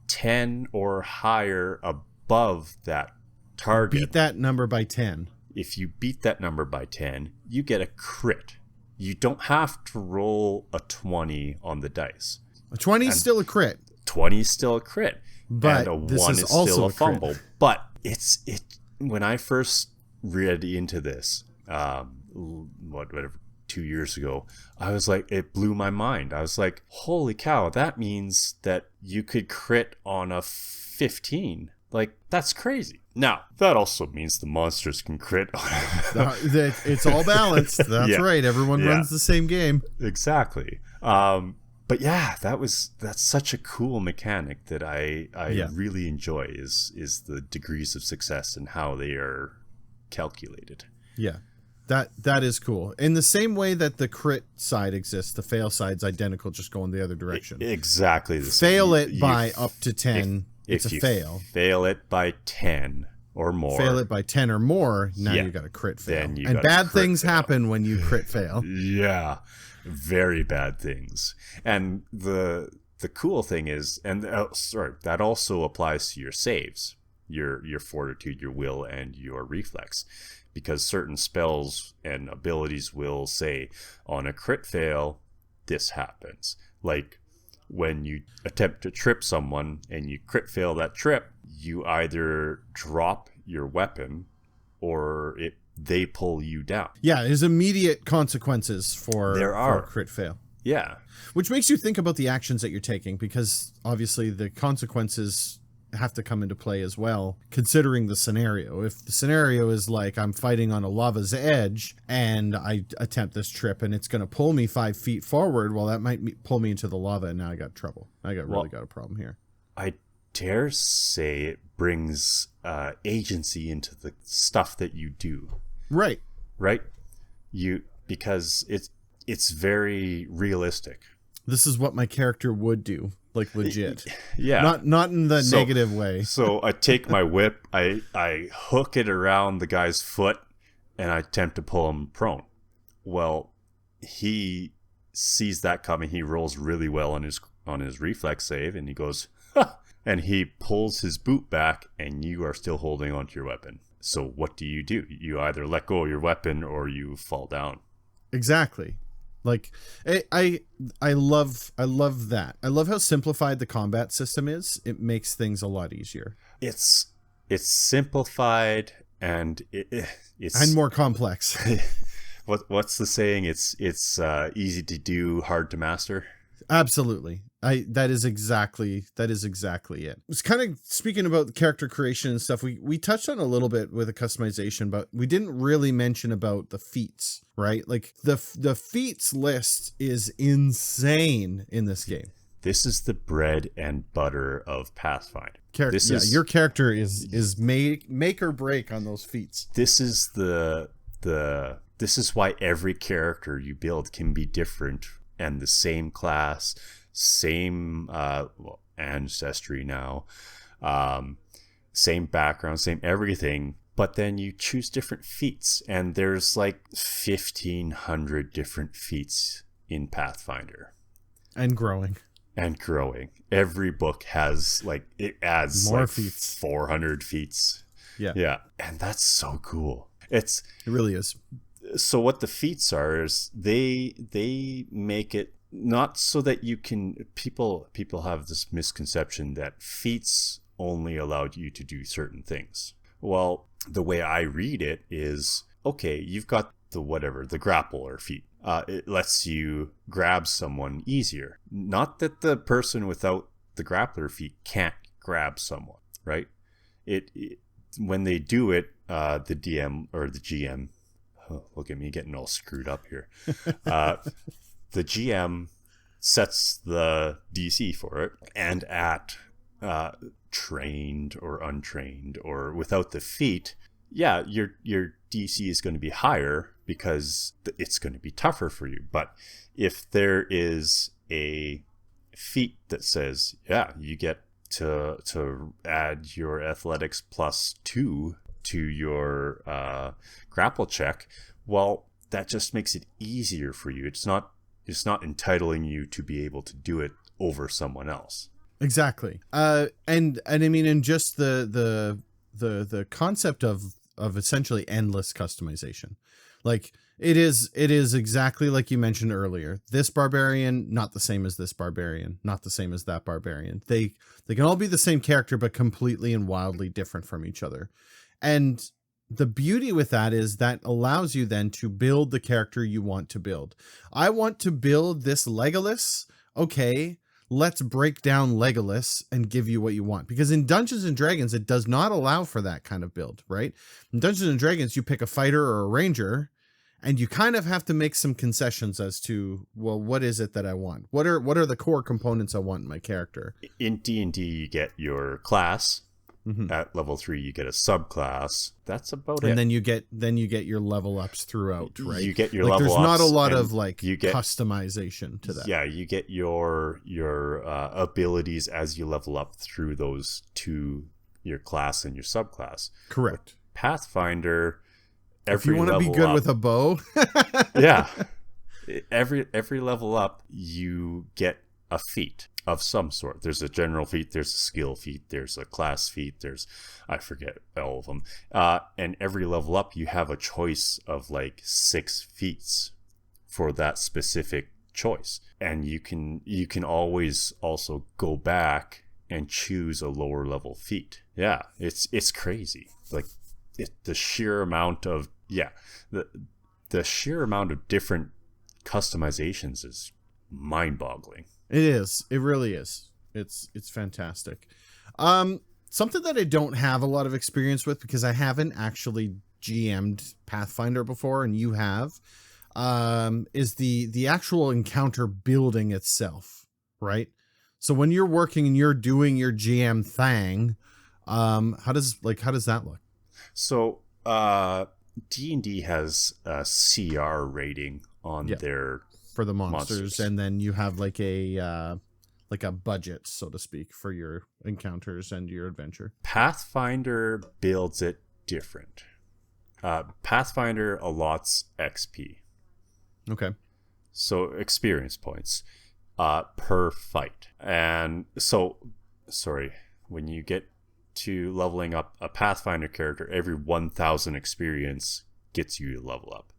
10 or higher above that target, Beat that number by 10. if you beat that number by 10, you get a crit. You don't have to roll a 20 on the dice. A 20 is still a crit. 20 is still a crit. But and a this 1 is is also still a a crit. fumble. But when I first read into this, whatever, 2 years ago, I was like, it blew my mind. I was like, holy cow, that means that you could crit on a 15. Like, that's crazy. Now, that also means the monsters can crit on It's all balanced. That's Yeah. right. Everyone runs the same game. Exactly. But yeah, that's such a cool mechanic that I really enjoy is the degrees of success and how they are calculated. Yeah. That is cool. In the same way that the crit side exists, the fail side's identical, just going the other direction. Exactly the same. Fail it by up to 10. It's a fail. Fail it by 10 or more. Fail it by 10 or more. Now Yeah. you got a crit fail. Then you and got a bad crit things fail. happen when you crit fail. Yeah, very bad things. And the cool thing is, and that also applies to your saves, your fortitude, your will, and your reflex, because certain spells and abilities will say on a crit fail, this happens. Like when you attempt to trip someone and you crit fail that trip, you either drop your weapon or they pull you down. Yeah, there's immediate consequences for a crit fail. Yeah. Which makes you think about the actions that you're taking, because obviously the consequences have to come into play as well, considering the scenario. If the scenario is like I'm fighting on a lava's edge and I attempt this trip and it's going to pull me 5 feet forward, well, that might pull me into the lava, and now I got trouble. I really got a problem here. I dare say it brings agency into the stuff that you do. Right. Because it's very realistic. This is what my character would do, like legit. Yeah. Not in the negative way. So I take my whip, I hook it around the guy's foot, and I attempt to pull him prone. Well, he sees that coming. He rolls really well on his reflex save, and he goes, ha! And he pulls his boot back, and you are still holding onto your weapon. So what do? You either let go of your weapon or you fall down. Exactly. Like I love that. I love how simplified the combat system is. It makes things a lot easier. It's simplified and it's and more complex. What's the saying? It's easy to do, hard to master. Absolutely. That is exactly it. It's kind of speaking about the character creation and stuff. We touched on a little bit with the customization, but we didn't really mention about the feats, right? Like the feats list is insane in this game. This is the bread and butter of Pathfinder. Your character is make or break on those feats. This is this is why every character you build can be different and the same class, same ancestry now, same background, same everything, but then you choose different feats, and there's like 1,500 different feats in Pathfinder. And growing. Every book has it adds more like feats. 400 feats. Yeah. And that's so cool. It really is. So what the feats are is they make it not so that you can, people have this misconception that feats only allowed you to do certain things. Well, the way I read it is, okay, you've got the grappler feat. It lets you grab someone easier. Not that the person without the grappler feat can't grab someone, right? It when they do it, the DM or the GM, look at me getting all screwed up here. The GM sets the DC for it, and at trained or untrained or without the feat, yeah, your DC is going to be higher because it's going to be tougher for you. But if there is a feat that says, yeah, you get to add your athletics +2 to your grapple check, well, that just makes it easier for you. It's not entitling you to be able to do it over someone else. Exactly. And I mean, and just the concept of essentially endless customization. Like it is exactly like you mentioned earlier. This barbarian, not the same as this barbarian, not the same as that barbarian. They can all be the same character, but completely and wildly different from each other. And the beauty with that is that allows you then to build the character you want to build. I want to build this Legolas. Okay, let's break down Legolas and give you what you want. Because in Dungeons and Dragons, it does not allow for that kind of build, right? In Dungeons and Dragons, you pick a fighter or a ranger, and you kind of have to make some concessions as to, well, what is it that I want? What are the core components I want in my character? In D&D, you get your class. Mm-hmm. At level 3, you get a subclass. That's about it. And then you get your level ups throughout, right? You get your like, level ups. There's not a lot of customization to that. Yeah, you get your abilities as you level up through those to your class and your subclass. Correct. Pathfinder, if you want to be good with a bow, yeah, every level up, you get a feat of some sort. There's a general feat, there's a skill feat, there's a class feat, I forget all of them. And every level up, you have a choice of like 6 feats for that specific choice. And you can always also go back and choose a lower level feat. Yeah, it's crazy. Like the sheer amount of the sheer amount of different customizations is mind-boggling. It is. It really is. It's fantastic. Something that I don't have a lot of experience with because I haven't actually GM'd Pathfinder before, and you have, is the actual encounter building itself, right? So when you're working and you're doing your GM thing, how does that look? So D&D has a CR rating on their for the monsters, and then you have like a budget, so to speak, for your encounters and your adventure. Pathfinder builds it different. Pathfinder allots XP. Okay. So experience points per fight. And so, sorry, when you get to leveling up a Pathfinder character, every 1,000 experience gets you to level up.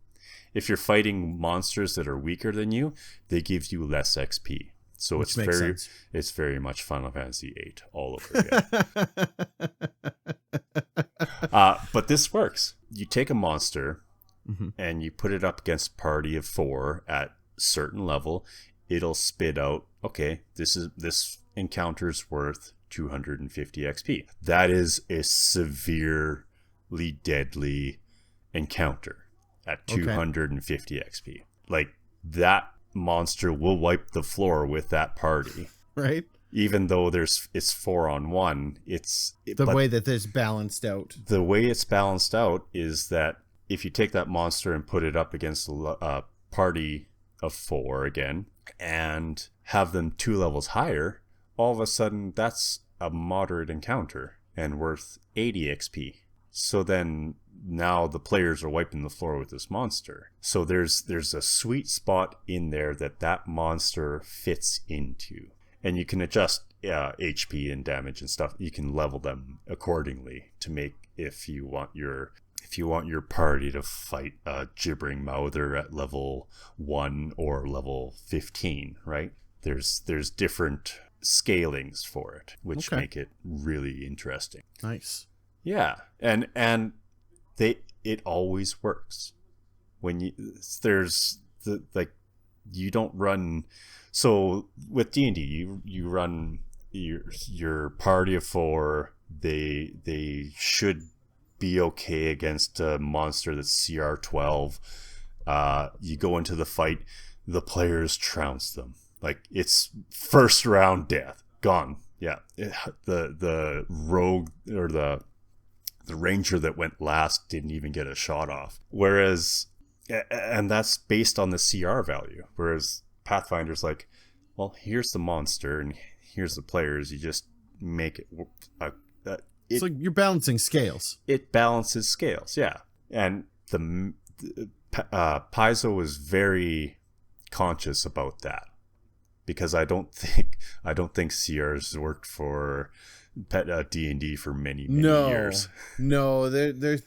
If you're fighting monsters that are weaker than you, they give you less XP. So it's very much Final Fantasy VIII all over again. But this works. You take a monster and you put it up against a party of 4 at certain level. It'll spit out, okay, this encounter's worth 250 XP. That is a severely deadly encounter at 250 XP. Like, that monster will wipe the floor with that party. Right. Even though it's 4-on-1, the way that it's balanced out. The way it's balanced out is that if you take that monster and put it up against a party of 4 again, and have them 2 levels higher, all of a sudden that's a moderate encounter and worth 80 XP. So then now the players are wiping the floor with this monster. So there's a sweet spot in there that monster fits into. And you can adjust HP and damage and stuff. You can level them accordingly to make, if you want your party to fight a gibbering mouther at level 1 or level 15, right? There's different scalings for it, which make it really interesting. Nice. Yeah, and it always works. When you don't run. So with D&D, you run your party of 4. They should be okay against a monster that's CR 12. You go into the fight, the players trounce them. Like, it's first round death, gone. Yeah, the rogue or the ranger that went last didn't even get a shot off. Whereas, and that's based on the CR value. Whereas Pathfinder's like, well, here's the monster and here's the players. You just make it. It's like you're balancing scales. It balances scales, yeah. And the Paizo was very conscious about that, because I don't think CRs worked for D&D for many years. No, they're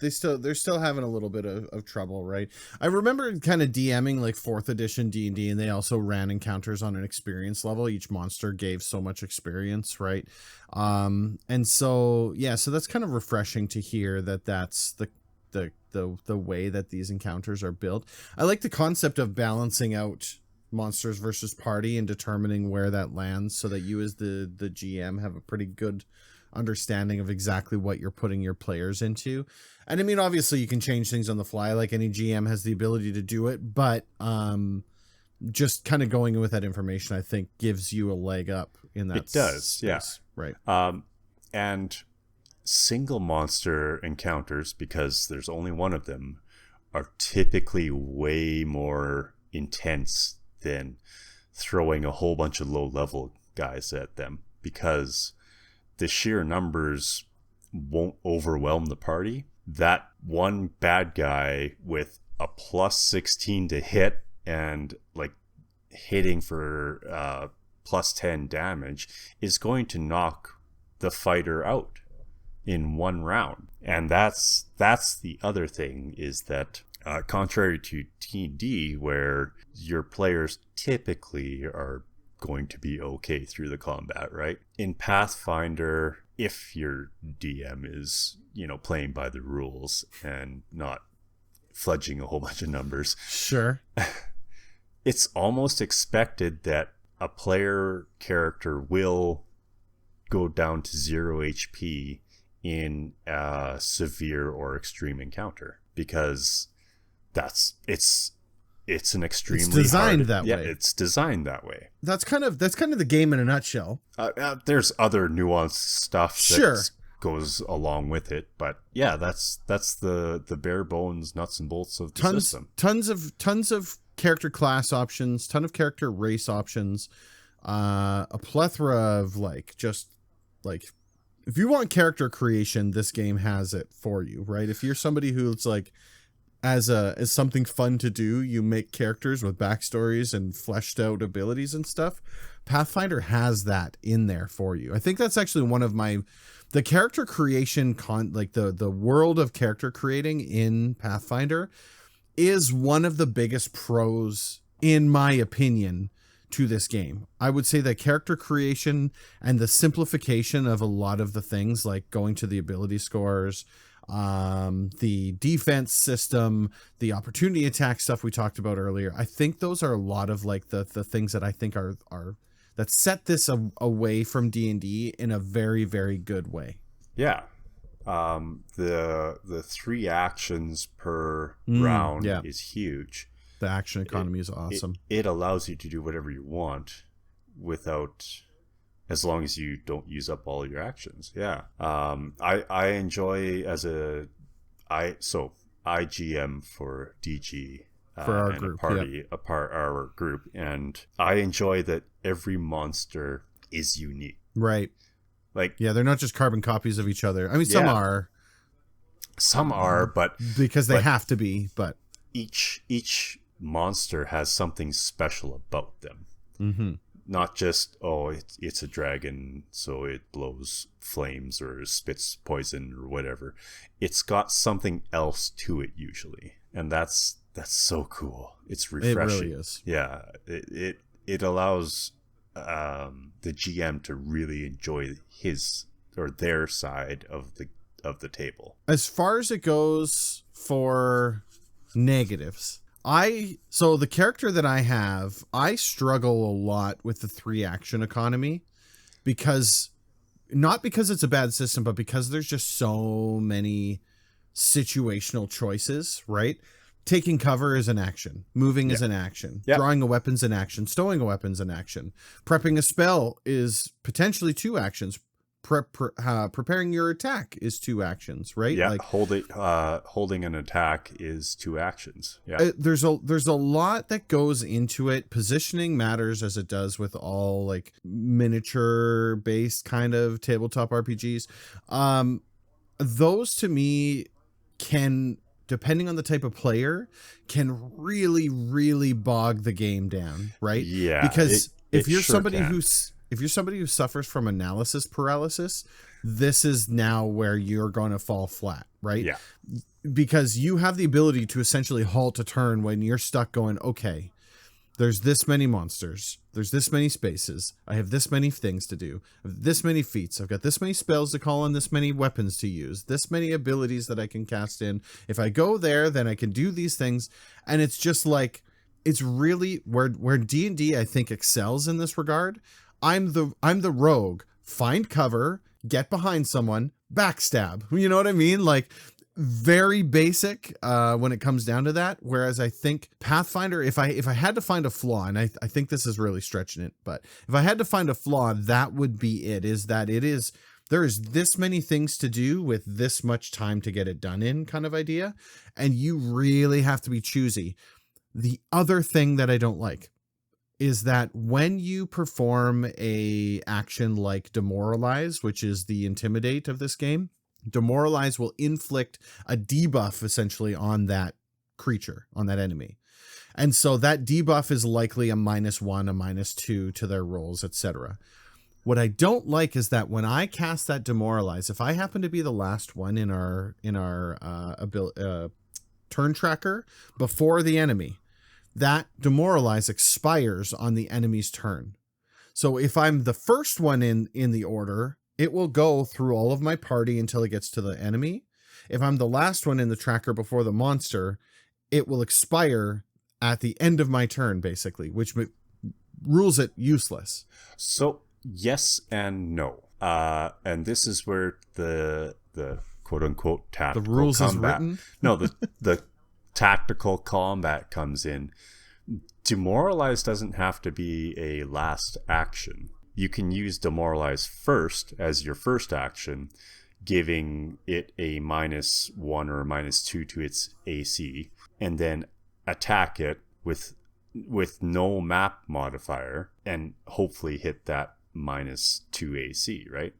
still having a little bit of trouble, right? I remember kind of DMing like 4th edition D&D, and they also ran encounters on an experience level. Each monster gave so much experience, right? And so so that's kind of refreshing to hear that's the way that these encounters are built. I like the concept of balancing out monsters versus party and determining where that lands, so that you as the GM have a pretty good understanding of exactly what you're putting your players into. And I mean, obviously you can change things on the fly, like any GM has the ability to do it, but just kind of going with that information, I think, gives you a leg up in that. It does, space. yeah. Right. And single monster encounters, because there's only one of them, are typically way more intense than throwing a whole bunch of low-level guys at them, because the sheer numbers won't overwhelm the party. That one bad guy with a plus 16 to hit and like hitting for plus 10 damage is going to knock the fighter out in one round. And that's the other thing, is that contrary to D&D, where your players typically are going to be okay through the combat, right? In Pathfinder, if your DM is, playing by the rules and not fudging a whole bunch of numbers, sure, it's almost expected that a player character will go down to 0 HP in a severe or extreme encounter, because it's an extremely designed hard, that way. Yeah, it's designed that way. That's kind of the game in a nutshell. There's other nuanced stuff Sure. that goes along with it, but yeah, that's the bare bones nuts and bolts of the system. Tons of character class options, ton of character race options, a plethora of if you want character creation, this game has it for you, right? If you're somebody who's like, as something fun to do, you make characters with backstories and fleshed out abilities and stuff, Pathfinder has that in there for you. I think that's actually one of the character creation the world of character creating in Pathfinder is one of the biggest pros, in my opinion, to this game. I would say that character creation and the simplification of a lot of the things, like going to the ability scores, the defense system, the opportunity attack stuff we talked about earlier, I think those are a lot of like the things that I think are that set this away from D&D in a very, very good way. Yeah. The 3 actions per round is huge. The action economy is awesome. It allows you to do whatever you want as long as you don't use up all your actions. Yeah. I enjoy I GM for DG for our and group, our group, and I enjoy that every monster is unique. Right. Like, yeah, they're not just carbon copies of each other. I mean, some are. Some are, but because they have to be, but each monster has something special about them. Not just, it's a dragon, so it blows flames or spits poison or whatever. It's got something else to it usually, and that's so cool. It's refreshing. It really is. Yeah, it allows the GM to really enjoy his or their side of the table. As far as it goes for negatives, so the character that I have, I struggle a lot with the 3-action economy not because it's a bad system, but because there's just so many situational choices, right? Taking cover is an action. Moving is an action. Drawing a weapon's an action. Stowing a weapon's an action. Prepping a spell is potentially 2 actions. Preparing your attack is 2 actions, right? Yeah, holding an attack is 2 actions. Yeah, there's a lot that goes into it. Positioning matters, as it does with all like miniature based kind of tabletop RPGs. Those to me can, depending on the type of player, can really, really bog the game down, right? Yeah, because if you're somebody who suffers from analysis paralysis, this is now where you're going to fall flat, right? Yeah. Because you have the ability to essentially halt a turn when you're stuck going, okay, there's this many monsters, there's this many spaces, I have this many things to do, I have this many feats, I've got this many spells to call on, this many weapons to use, this many abilities that I can cast in. If I go there, then I can do these things. And it's just like, it's really where D&D I think excels in this regard. I'm the rogue. Find cover, get behind someone, backstab. You know what I mean? Like, very basic when it comes down to that. Whereas I think Pathfinder, if I had to find a flaw, and I think this is really stretching it, but if I had to find a flaw, that would be it. There is this many things to do with this much time to get it done in, kind of idea, and you really have to be choosy. The other thing that I don't like is that when you perform a action like Demoralize, which is the Intimidate of this game, Demoralize will inflict a debuff essentially on that creature, on that enemy. And so that debuff is likely a -1, a -2 to their rolls, etc. What I don't like is that when I cast that Demoralize, if I happen to be the last one in our turn tracker before the enemy, that Demoralize expires on the enemy's turn. So if I'm the first one in the order, it will go through all of my party until it gets to the enemy. If I'm the last one in the tracker before the monster, it will expire at the end of my turn, basically, which rules it useless. So yes and no. And this is where the quote unquote tactical the rules combat, is written. No, the tactical combat comes in. Demoralize doesn't have to be a last action. You can use Demoralize first as your first action, giving it a -1 or -2 to its AC, and then attack it with no map modifier and hopefully hit that -2 AC, right?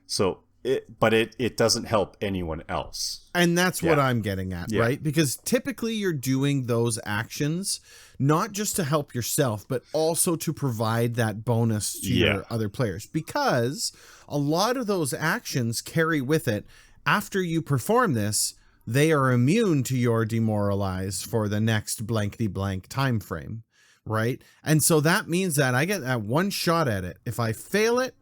So it doesn't help anyone else. And that's what I'm getting at, right? Because typically you're doing those actions not just to help yourself, but also to provide that bonus to your other players. Because a lot of those actions carry with it, after you perform this, they are immune to your Demoralize for the next blankety blank time frame, right? And so that means that I get that one shot at it. If I fail it,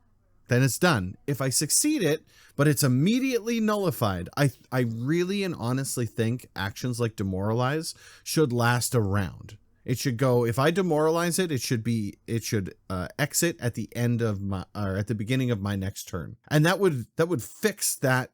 then it's done. If I succeed it, but it's immediately nullified, I really and honestly think actions like Demoralize should last a round. It should go, if I Demoralize it, it should exit at the end of my, or at the beginning of my next turn. And that would fix that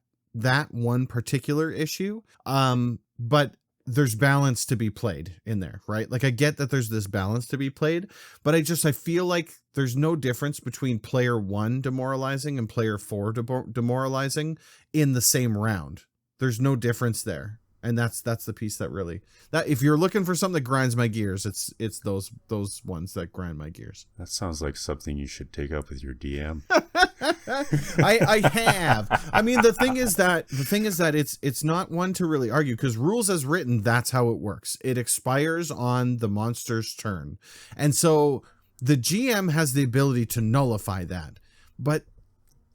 one particular issue. But there's balance to be played in there, right? Like, I get that there's this balance to be played, but I feel like there's no difference between player 1 demoralizing and player 4 demoralizing in the same round. There's no difference there. And that's the piece that really, that if you're looking for something that grinds my gears, it's those ones that grind my gears. That sounds like something you should take up with your DM. I have. I mean, the thing is that it's not one to really argue, because rules as written, that's how it works. It expires on the monster's turn. And so the GM has the ability to nullify that, but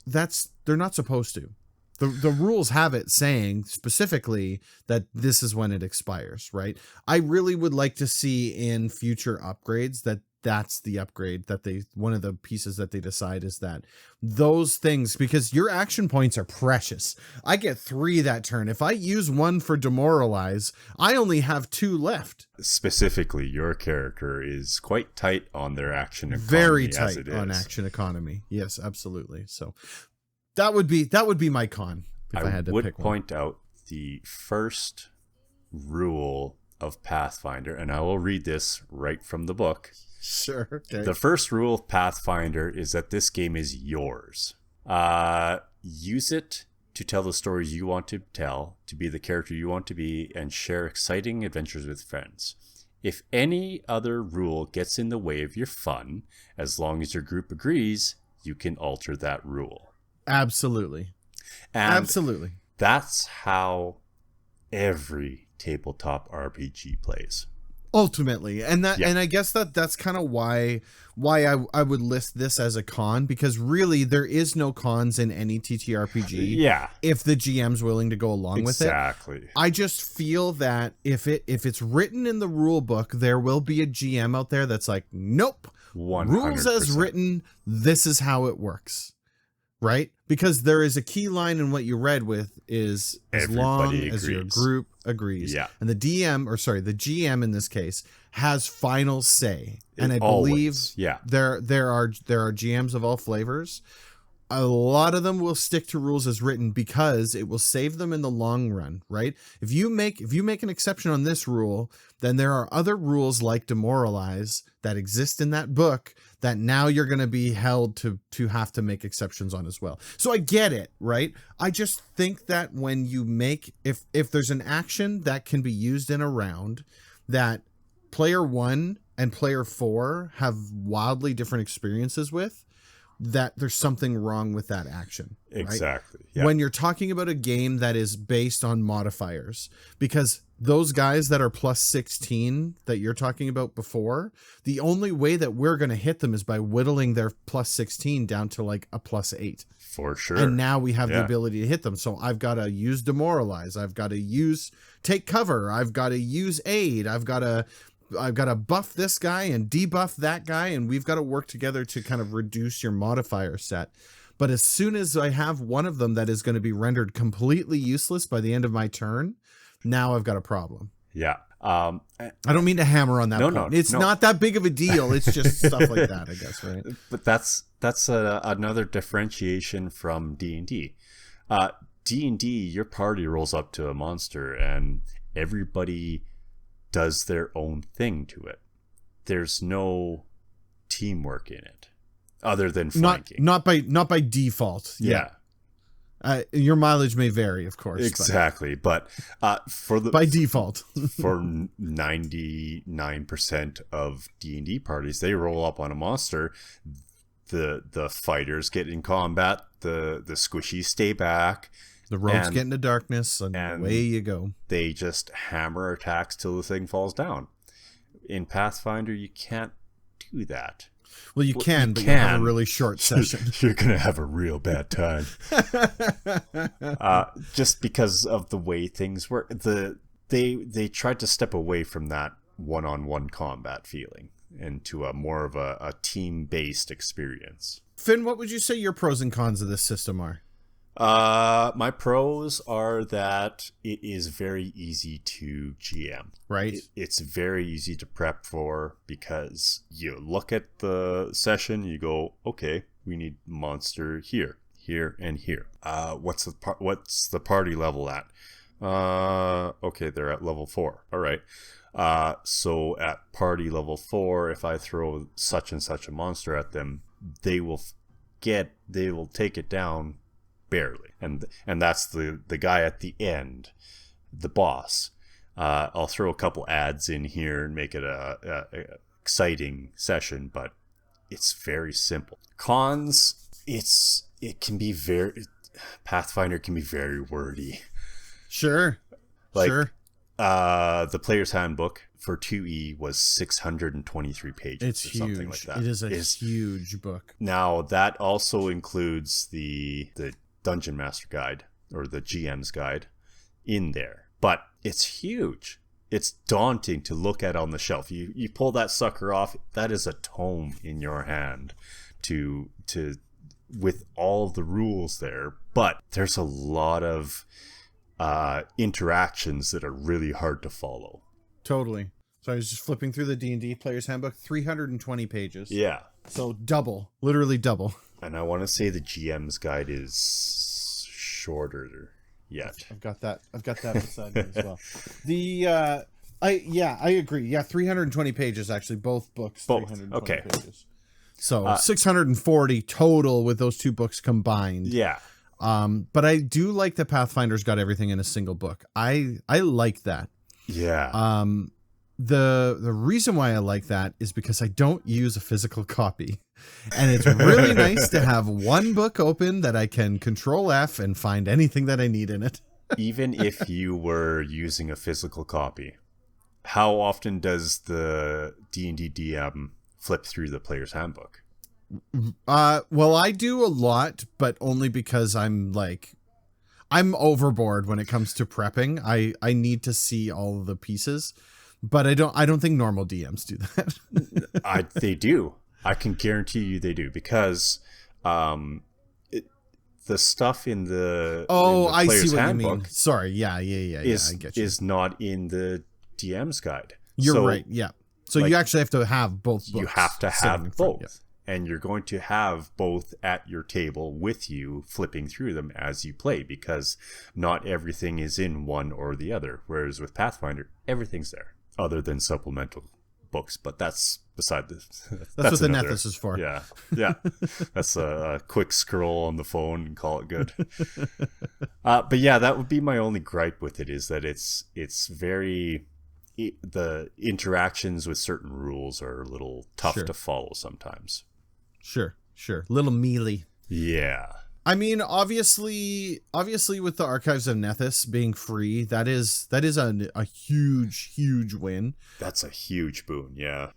they're not supposed to. The rules have it saying specifically that this is when it expires, right? I really would like to see in future upgrades that's the upgrade, that one of the pieces that they decide is that those things, because your action points are precious. I get 3 that turn. If I use 1 for demoralize, I only have 2 left. Specifically, your character is quite tight on their action economy. Very tight on action economy. Yes, absolutely. So that would be my con if I had to pick one. I would point out the first rule of Pathfinder, and I will read this right from the book. Sure. Okay. The first rule of Pathfinder is that this game is yours. Use it to tell the stories you want to tell, to be the character you want to be, and share exciting adventures with friends. If any other rule gets in the way of your fun, as long as your group agrees, you can alter that rule. Absolutely. And absolutely. That's how every tabletop RPG plays. Ultimately. And Yeah. and I guess that's kind of why I would list this as a con, because really there is no cons in any TTRPG. Yeah. If the GM's willing to go along with it. Exactly. I just feel that if it's written in the rule book, there will be a GM out there that's like, nope. 100%. Rules as written, this is how it works. Right? Because there is a key line in what you read with is as long as your group agrees. Yeah. And the GM in this case has final say. And I Always. believe there are GMs of all flavors. A lot of them will stick to rules as written because it will save them in the long run, right? If you make an exception on this rule, then there are other rules like demoralize that exist in that book that now you're going to be held to have to make exceptions on as well. So I get it, right? I just think that when you make, if there's an action that can be used in a round that player 1 and player 4 have wildly different experiences with, that there's something wrong with that action. Right? Exactly. Yeah. When you're talking about a game that is based on modifiers, because those guys that are plus 16 that you're talking about before, the only way that we're going to hit them is by whittling their plus 16 down to like a plus 8. For sure. And now we have the ability to hit them. So I've got to use demoralize. I've got to use take cover. I've got to use aid. I've got to buff this guy and debuff that guy, and we've got to work together to kind of reduce your modifier set. But as soon as I have one of them that is going to be rendered completely useless by the end of my turn, now I've got a problem. Yeah. I don't mean to hammer on that point. No, it's not that big of a deal. It's just stuff like that, I guess, right? But that's another differentiation from D&D. D&D, your party rolls up to a monster and everybody does their own thing to it. There's no teamwork in it other than flanking. Not by default. Yeah. Your mileage may vary, of course. Exactly. But by default, for 99% of D&D parties, they roll up on a monster. The fighters get in combat. The squishies stay back. The rogues get into darkness, and away you go. They just hammer attacks till the thing falls down. In Pathfinder, you can't do that. Well, you can, but you have a really short session. You're going to have a real bad time. Just because of the way things work. They tried to step away from that one-on-one combat feeling into a more of a team-based experience. Finn, what would you say your pros and cons of this system are? My pros are that it is very easy to GM. Right. It's very easy to prep for because you look at the session, you go, okay, we need monster here, and here. What's the party level at? Okay, they're at level 4. All right. So at party level 4, if I throw such and such a monster at them, they will take it down barely, and that's the guy at the end, the boss. I'll throw a couple ads in here and make it a exciting session, but it's very simple. Cons, it's it can be very, Pathfinder can be very wordy. Sure. Like, sure. The player's handbook for 2E was 623 pages. It's or huge. Something like that. It is a huge book. Now, that also includes the Dungeon Master Guide, or the GM's Guide, in there. But it's huge. It's daunting to look at on the shelf. You pull that sucker off, that is a tome in your hand to with all the rules there. But there's a lot of interactions that are really hard to follow. Totally. So I was just flipping through the D&D Player's Handbook, 320 pages. Yeah. So double, literally double. And I want to say the GM's Guide is shorter yet. I've got that beside me as well. I agree. Yeah, 320 pages actually, both books. Both. 320 Okay. pages. So 640 total with those two books combined. Yeah. But I do like that Pathfinder's got everything in a single book. I like that. Yeah. The reason why I like that is because I don't use a physical copy. And it's really nice to have one book open that I can Control F and find anything that I need in it. Even if you were using a physical copy, how often does the D&D DM flip through the player's handbook? Well, I do a lot, but only because I'm overboard when it comes to prepping. I need to see all the pieces, but I don't think normal DMs do that. They do. I can guarantee you they do, because the stuff in the I player's see what handbook you mean. Sorry, yeah, I get you. is not in the DM's guide. You're right, yeah. So you actually have to have both books. You have to sitting in have front, both. And you're going to have both at your table with you, flipping through them as you play, because not everything is in one or the other. Whereas with Pathfinder, everything's there, other than supplemental books. But that's beside this. That's what the Nethys is for. Yeah. That's a quick scroll on the phone and call it good. But yeah, that would be my only gripe with it, is that it's very... the interactions with certain rules are a little tough to follow sometimes. Sure. Little mealy. Yeah. I mean, obviously with the Archives of Nethys being free, that is a huge win. That's a huge boon, yeah.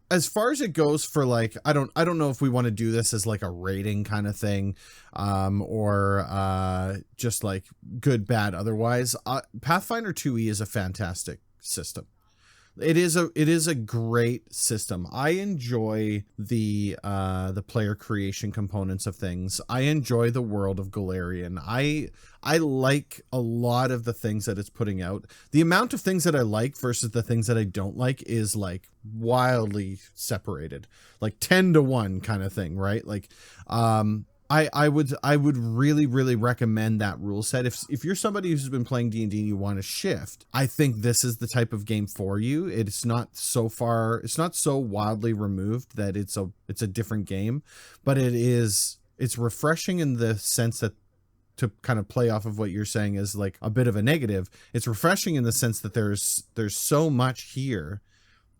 As far as it goes for I don't know if we want to do this as like a rating kind of thing, or just like good, bad, otherwise. Pathfinder 2E is a fantastic system. It is a great system. I enjoy the player creation components of things. I enjoy the world of Golarion. I like a lot of the things that it's putting out. The amount of things that I like versus the things that I don't like is like wildly separated, like 10-1 kind of thing, right? Like, I would really recommend that rule set. If you're somebody who's been playing D&D and you want to shift, I think this is the type of game for you. It's not so wildly removed that it's a different game, but it's refreshing in the sense that, to kind of play off of what you're saying is like a bit of a negative, it's refreshing in the sense that there's so much here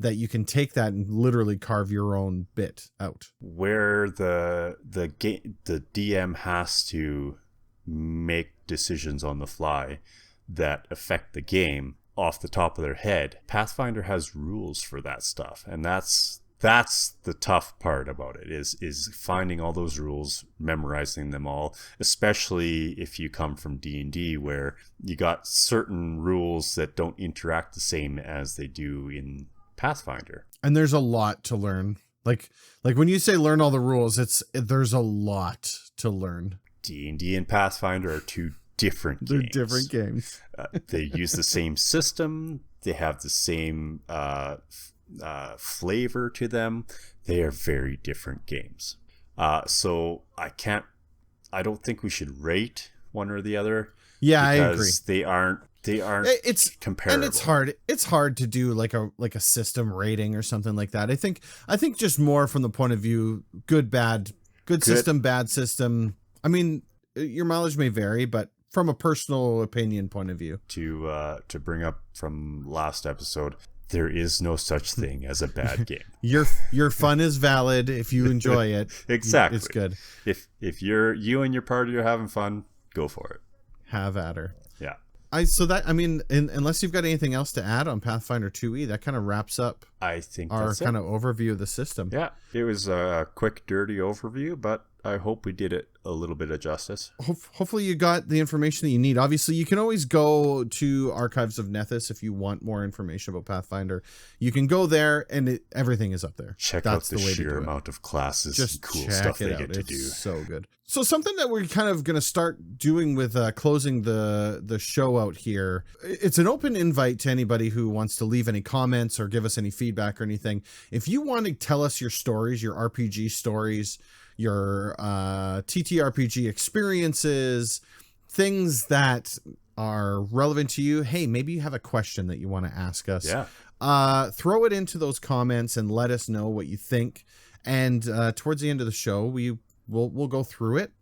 that you can take that and literally carve your own bit out. Where the DM has to make decisions on the fly that affect the game off the top of their head, Pathfinder has rules for that stuff, and that's the tough part about it, is finding all those rules, memorizing them all, especially if you come from D&D, where you got certain rules that don't interact the same as they do in Pathfinder. And there's a lot to learn. Like when you say learn all the rules, there's a lot to learn. D&D and Pathfinder are two different games. They're different games. They use the same system. They have the same flavor to them. They are very different games. So I don't think we should rate one or the other. Yeah, I agree. They aren't it's comparable. And it's hard to do like a system rating or something like that. I think just more from the point of view, good system, bad system. I mean, your mileage may vary, but from a personal opinion point of view. To bring up from last episode, there is no such thing as a bad game. Your fun is valid if you enjoy it. Exactly. It's good. If you and your party are having fun, go for it. Have at her. Yeah. Unless you've got anything else to add on Pathfinder 2e, that kind of wraps up I think our that's kind of overview of the system. Yeah, it was a quick, dirty overview, but I hope we did it a little bit of justice. Hopefully you got the information that you need. Obviously, you can always go to Archives of Nethys if you want more information about Pathfinder. You can go there, and everything is up there. Check out the sheer amount of classes Just and cool check stuff they it get out. to It's do. so good. So something that we're kind of going to start doing with closing the show out here, it's an open invite to anybody who wants to leave any comments or give us any feedback or anything. If you want to tell us your stories, your RPG stories, your TTRPG experiences, things that are relevant to you. Hey, maybe you have a question that you want to ask us. Yeah. Throw it into those comments and let us know what you think. And towards the end of the show, we'll go through it.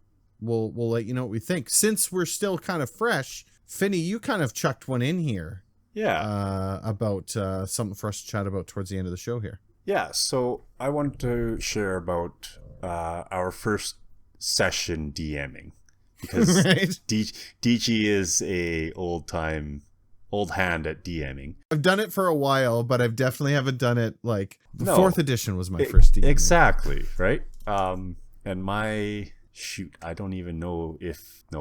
We'll let you know what we think. Since we're still kind of fresh, Finny, you kind of chucked one in here. Yeah. About something for us to chat about towards the end of the show here. Yeah, so I wanted to share about our first session DMing, because Right. DG is a old hand at DMing. I've done it for a while, but I definitely haven't done it like the No. 4th edition was my first DMing. Exactly, right? And I don't even know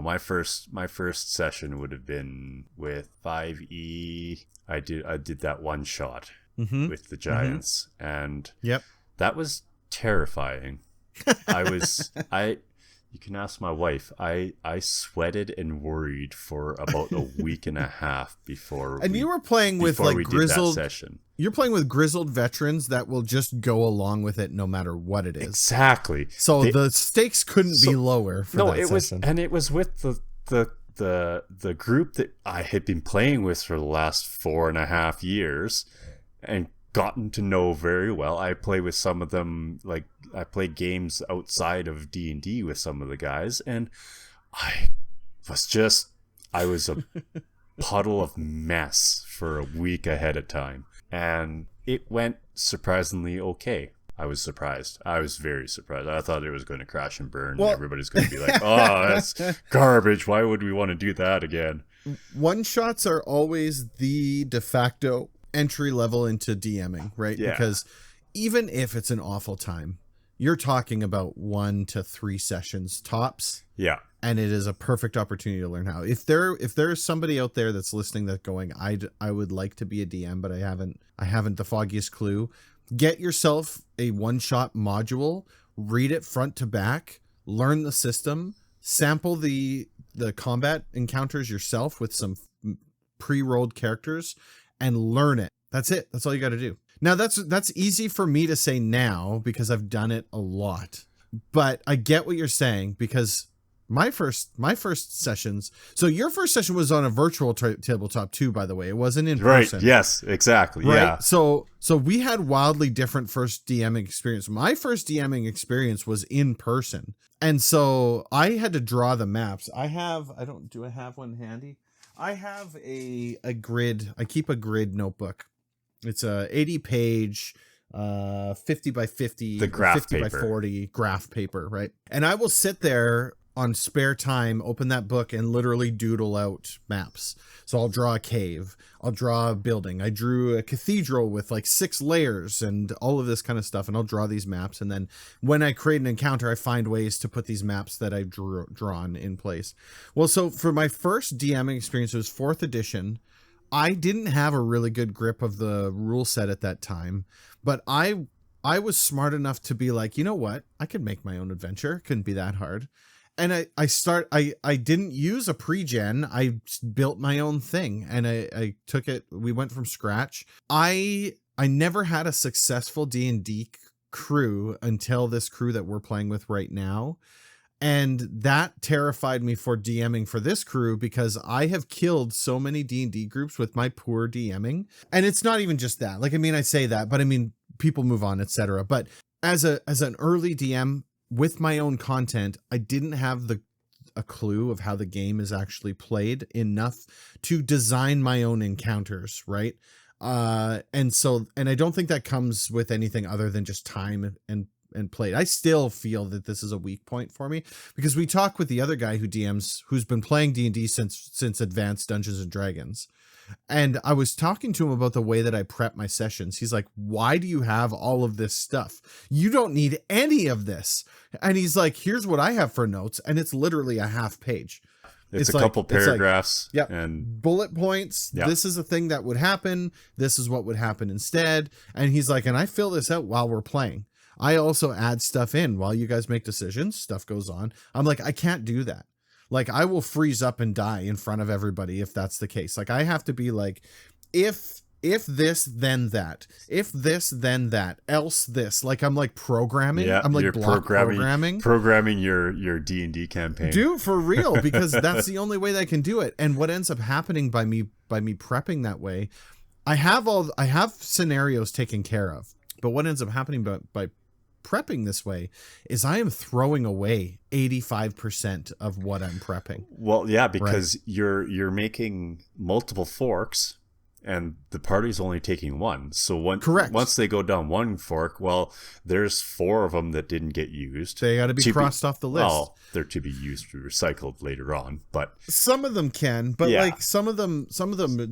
my first session would have been with 5e. I did that one shot with the giants, and Yep. that was terrifying. You can ask my wife. I sweated and worried for about a week and a half before. And you were playing with like grizzled session. You're playing with grizzled veterans that will just go along with it no matter what it is. Exactly. So the stakes couldn't be lower for that session. It was with the group that I had been playing with for the last 4.5 years and gotten to know very well. I play with some of them, like I play games outside of D&D with some of the guys, and I was a puddle of mess for a week ahead of time, and it went surprisingly okay. I was surprised. I was very surprised. I thought it was going to crash and burn, and everybody's going to be like, oh, that's garbage. Why would we want to do that again? One-shots are always the de facto entry level into DMing, right? Yeah. Because even if it's an awful time, you're talking about 1 to 3 sessions tops. Yeah. And it is a perfect opportunity to learn how. If there is somebody out there that's listening that's going, I would like to be a DM, but I haven't the foggiest clue. Get yourself a one-shot module, read it front to back, learn the system, sample the combat encounters yourself with some pre-rolled characters, and learn it. That's it. That's all you got to do. Now that's easy for me to say now because I've done it a lot, but I get what you're saying because my first sessions. So your first session was on a virtual tabletop too, by the way. It wasn't in person. Right. Yes, exactly. Right? Yeah. So we had wildly different first DMing experience. My first DMing experience was in person. And so I had to draw the maps. Do I have one handy? I have a grid. I keep a grid notebook. It's a 80-page, 50 by 50, the graph 50 paper. by 40 graph paper, right? And I will sit there on spare time, open that book, and literally doodle out maps. So I'll draw a cave. I'll draw a building. I drew a cathedral with like 6 layers and all of this kind of stuff. And I'll draw these maps. And then when I create an encounter, I find ways to put these maps that I've drawn in place. Well, so for my first DMing experience, it was 4th edition. I didn't have a really good grip of the rule set at that time, but I was smart enough to be like, you know what? I could make my own adventure. Couldn't be that hard. And I didn't use a pre-gen. I built my own thing and I took it. We went from scratch. I never had a successful D&D crew until this crew that we're playing with right now. And that terrified me for DMing for this crew because I have killed so many D&D groups with my poor DMing. And it's not even just that. Like, I mean, I say that, but I mean, people move on, etc. But as an early DM with my own content, I didn't have a clue of how the game is actually played enough to design my own encounters, right? And I don't think that comes with anything other than just time and played. I still feel that this is a weak point for me, because we talk with the other guy who DMs, who's been playing D&D since Advanced Dungeons and Dragons. And I was talking to him about the way that I prep my sessions. He's like, why do you have all of this stuff? You don't need any of this. And he's like, here's what I have for notes. And it's literally a half page. It's a couple paragraphs. Yep. And bullet points. Yep. This is a thing that would happen. This is what would happen instead. And he's like, and I fill this out while we're playing. I also add stuff in while you guys make decisions. Stuff goes on. I'm like, I can't do that. Like, I will freeze up and die in front of everybody if that's the case. Like, I have to be like, if this, then that. If this, then that. Else this. Like, I'm like programming. yeah, I'm like you're block programming your D&D campaign. Dude, for real, because that's the only way that I can do it. And what ends up happening by me prepping that way, I have scenarios taken care of. But what ends up happening by prepping this way is I am throwing away 85% of what I'm prepping. Well, yeah, because you're making multiple forks and the party's only taking one. So once they go down one fork, well, there's 4 of them that didn't get used. They got to be crossed off the list. Well, they're to be used or recycled later on, but some of them can, but yeah. like some of them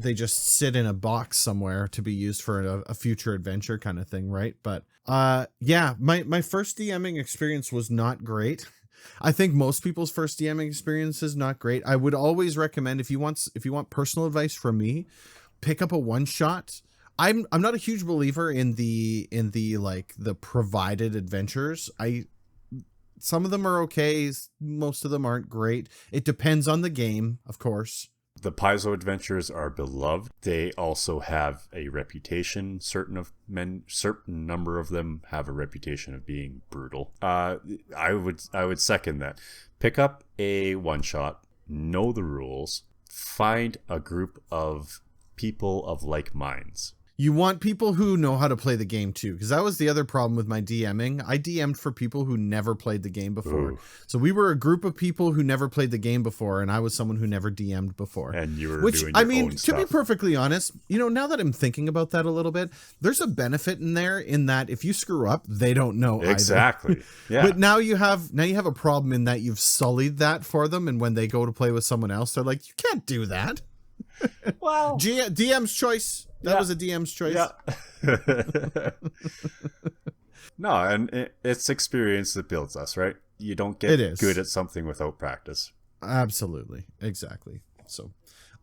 they just sit in a box somewhere to be used for a future adventure kind of thing, right? But yeah, my first DMing experience was not great. I think most people's first DMing experience is not great. I would always recommend, if you want personal advice from me, pick up a one shot. I'm not a huge believer in the like the provided adventures. Some of them are okay, most of them aren't great. It depends on the game, of course. The Paizo adventures are beloved. They also have a reputation. Certain number of them have a reputation of being brutal. I would second that. Pick up a one shot, know the rules, find a group of people of like minds. You want people who know how to play the game too, because that was the other problem with my DMing. I DM'd for people who never played the game before. Ooh. So we were a group of people who never played the game before, and I was someone who never DM'd before. And you were doing your own stuff. To be perfectly honest, now that I'm thinking about that a little bit, there's a benefit in there in that if you screw up, they don't know exactly. either. Yeah. But now you have a problem in that you've sullied that for them, and when they go to play with someone else, they're like, you can't do that. Well, DM's choice. That was a DM's choice. Yeah. No, and it's experience that builds us, right? You don't get good at something without practice. Absolutely. Exactly. So,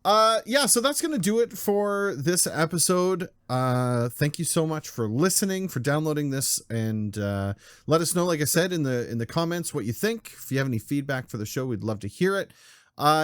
so that's going to do it for this episode. Thank you so much for listening, for downloading this, and let us know, like I said, in the comments what you think. If you have any feedback for the show, we'd love to hear it.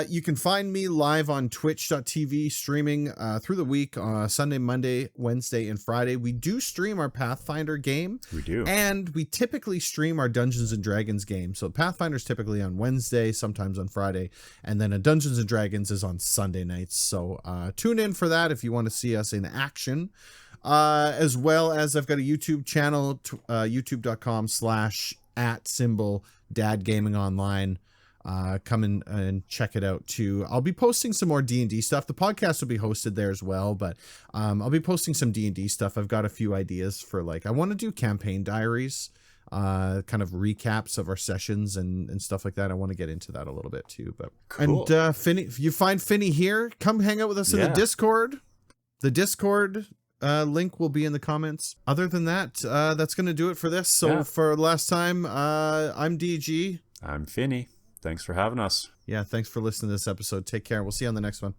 You can find me live on twitch.tv streaming through the week, Sunday, Monday, Wednesday, and Friday. We do stream our Pathfinder game. We do. And we typically stream our Dungeons and Dragons game. So Pathfinder's typically on Wednesday, sometimes on Friday, and then a Dungeons and Dragons is on Sunday nights. So tune in for that if you want to see us in action. As well as I've got a YouTube channel, youtube.com/@DadGamingOnline. Come in and check it out too. I'll be posting some more D&D stuff. The podcast will be hosted there as well, but I'll be posting some D&D stuff. I've got a few ideas for, like, I want to do campaign diaries, kind of recaps of our sessions and stuff like that. I want to get into that a little bit too. But cool. And Finny, if you find Finny here, come hang out with us in the Discord. The Discord link will be in the comments. Other than that, that's going to do it for this. So for last time, I'm DG. I'm Finny. Thanks for having us. Yeah, thanks for listening to this episode. Take care. We'll see you on the next one.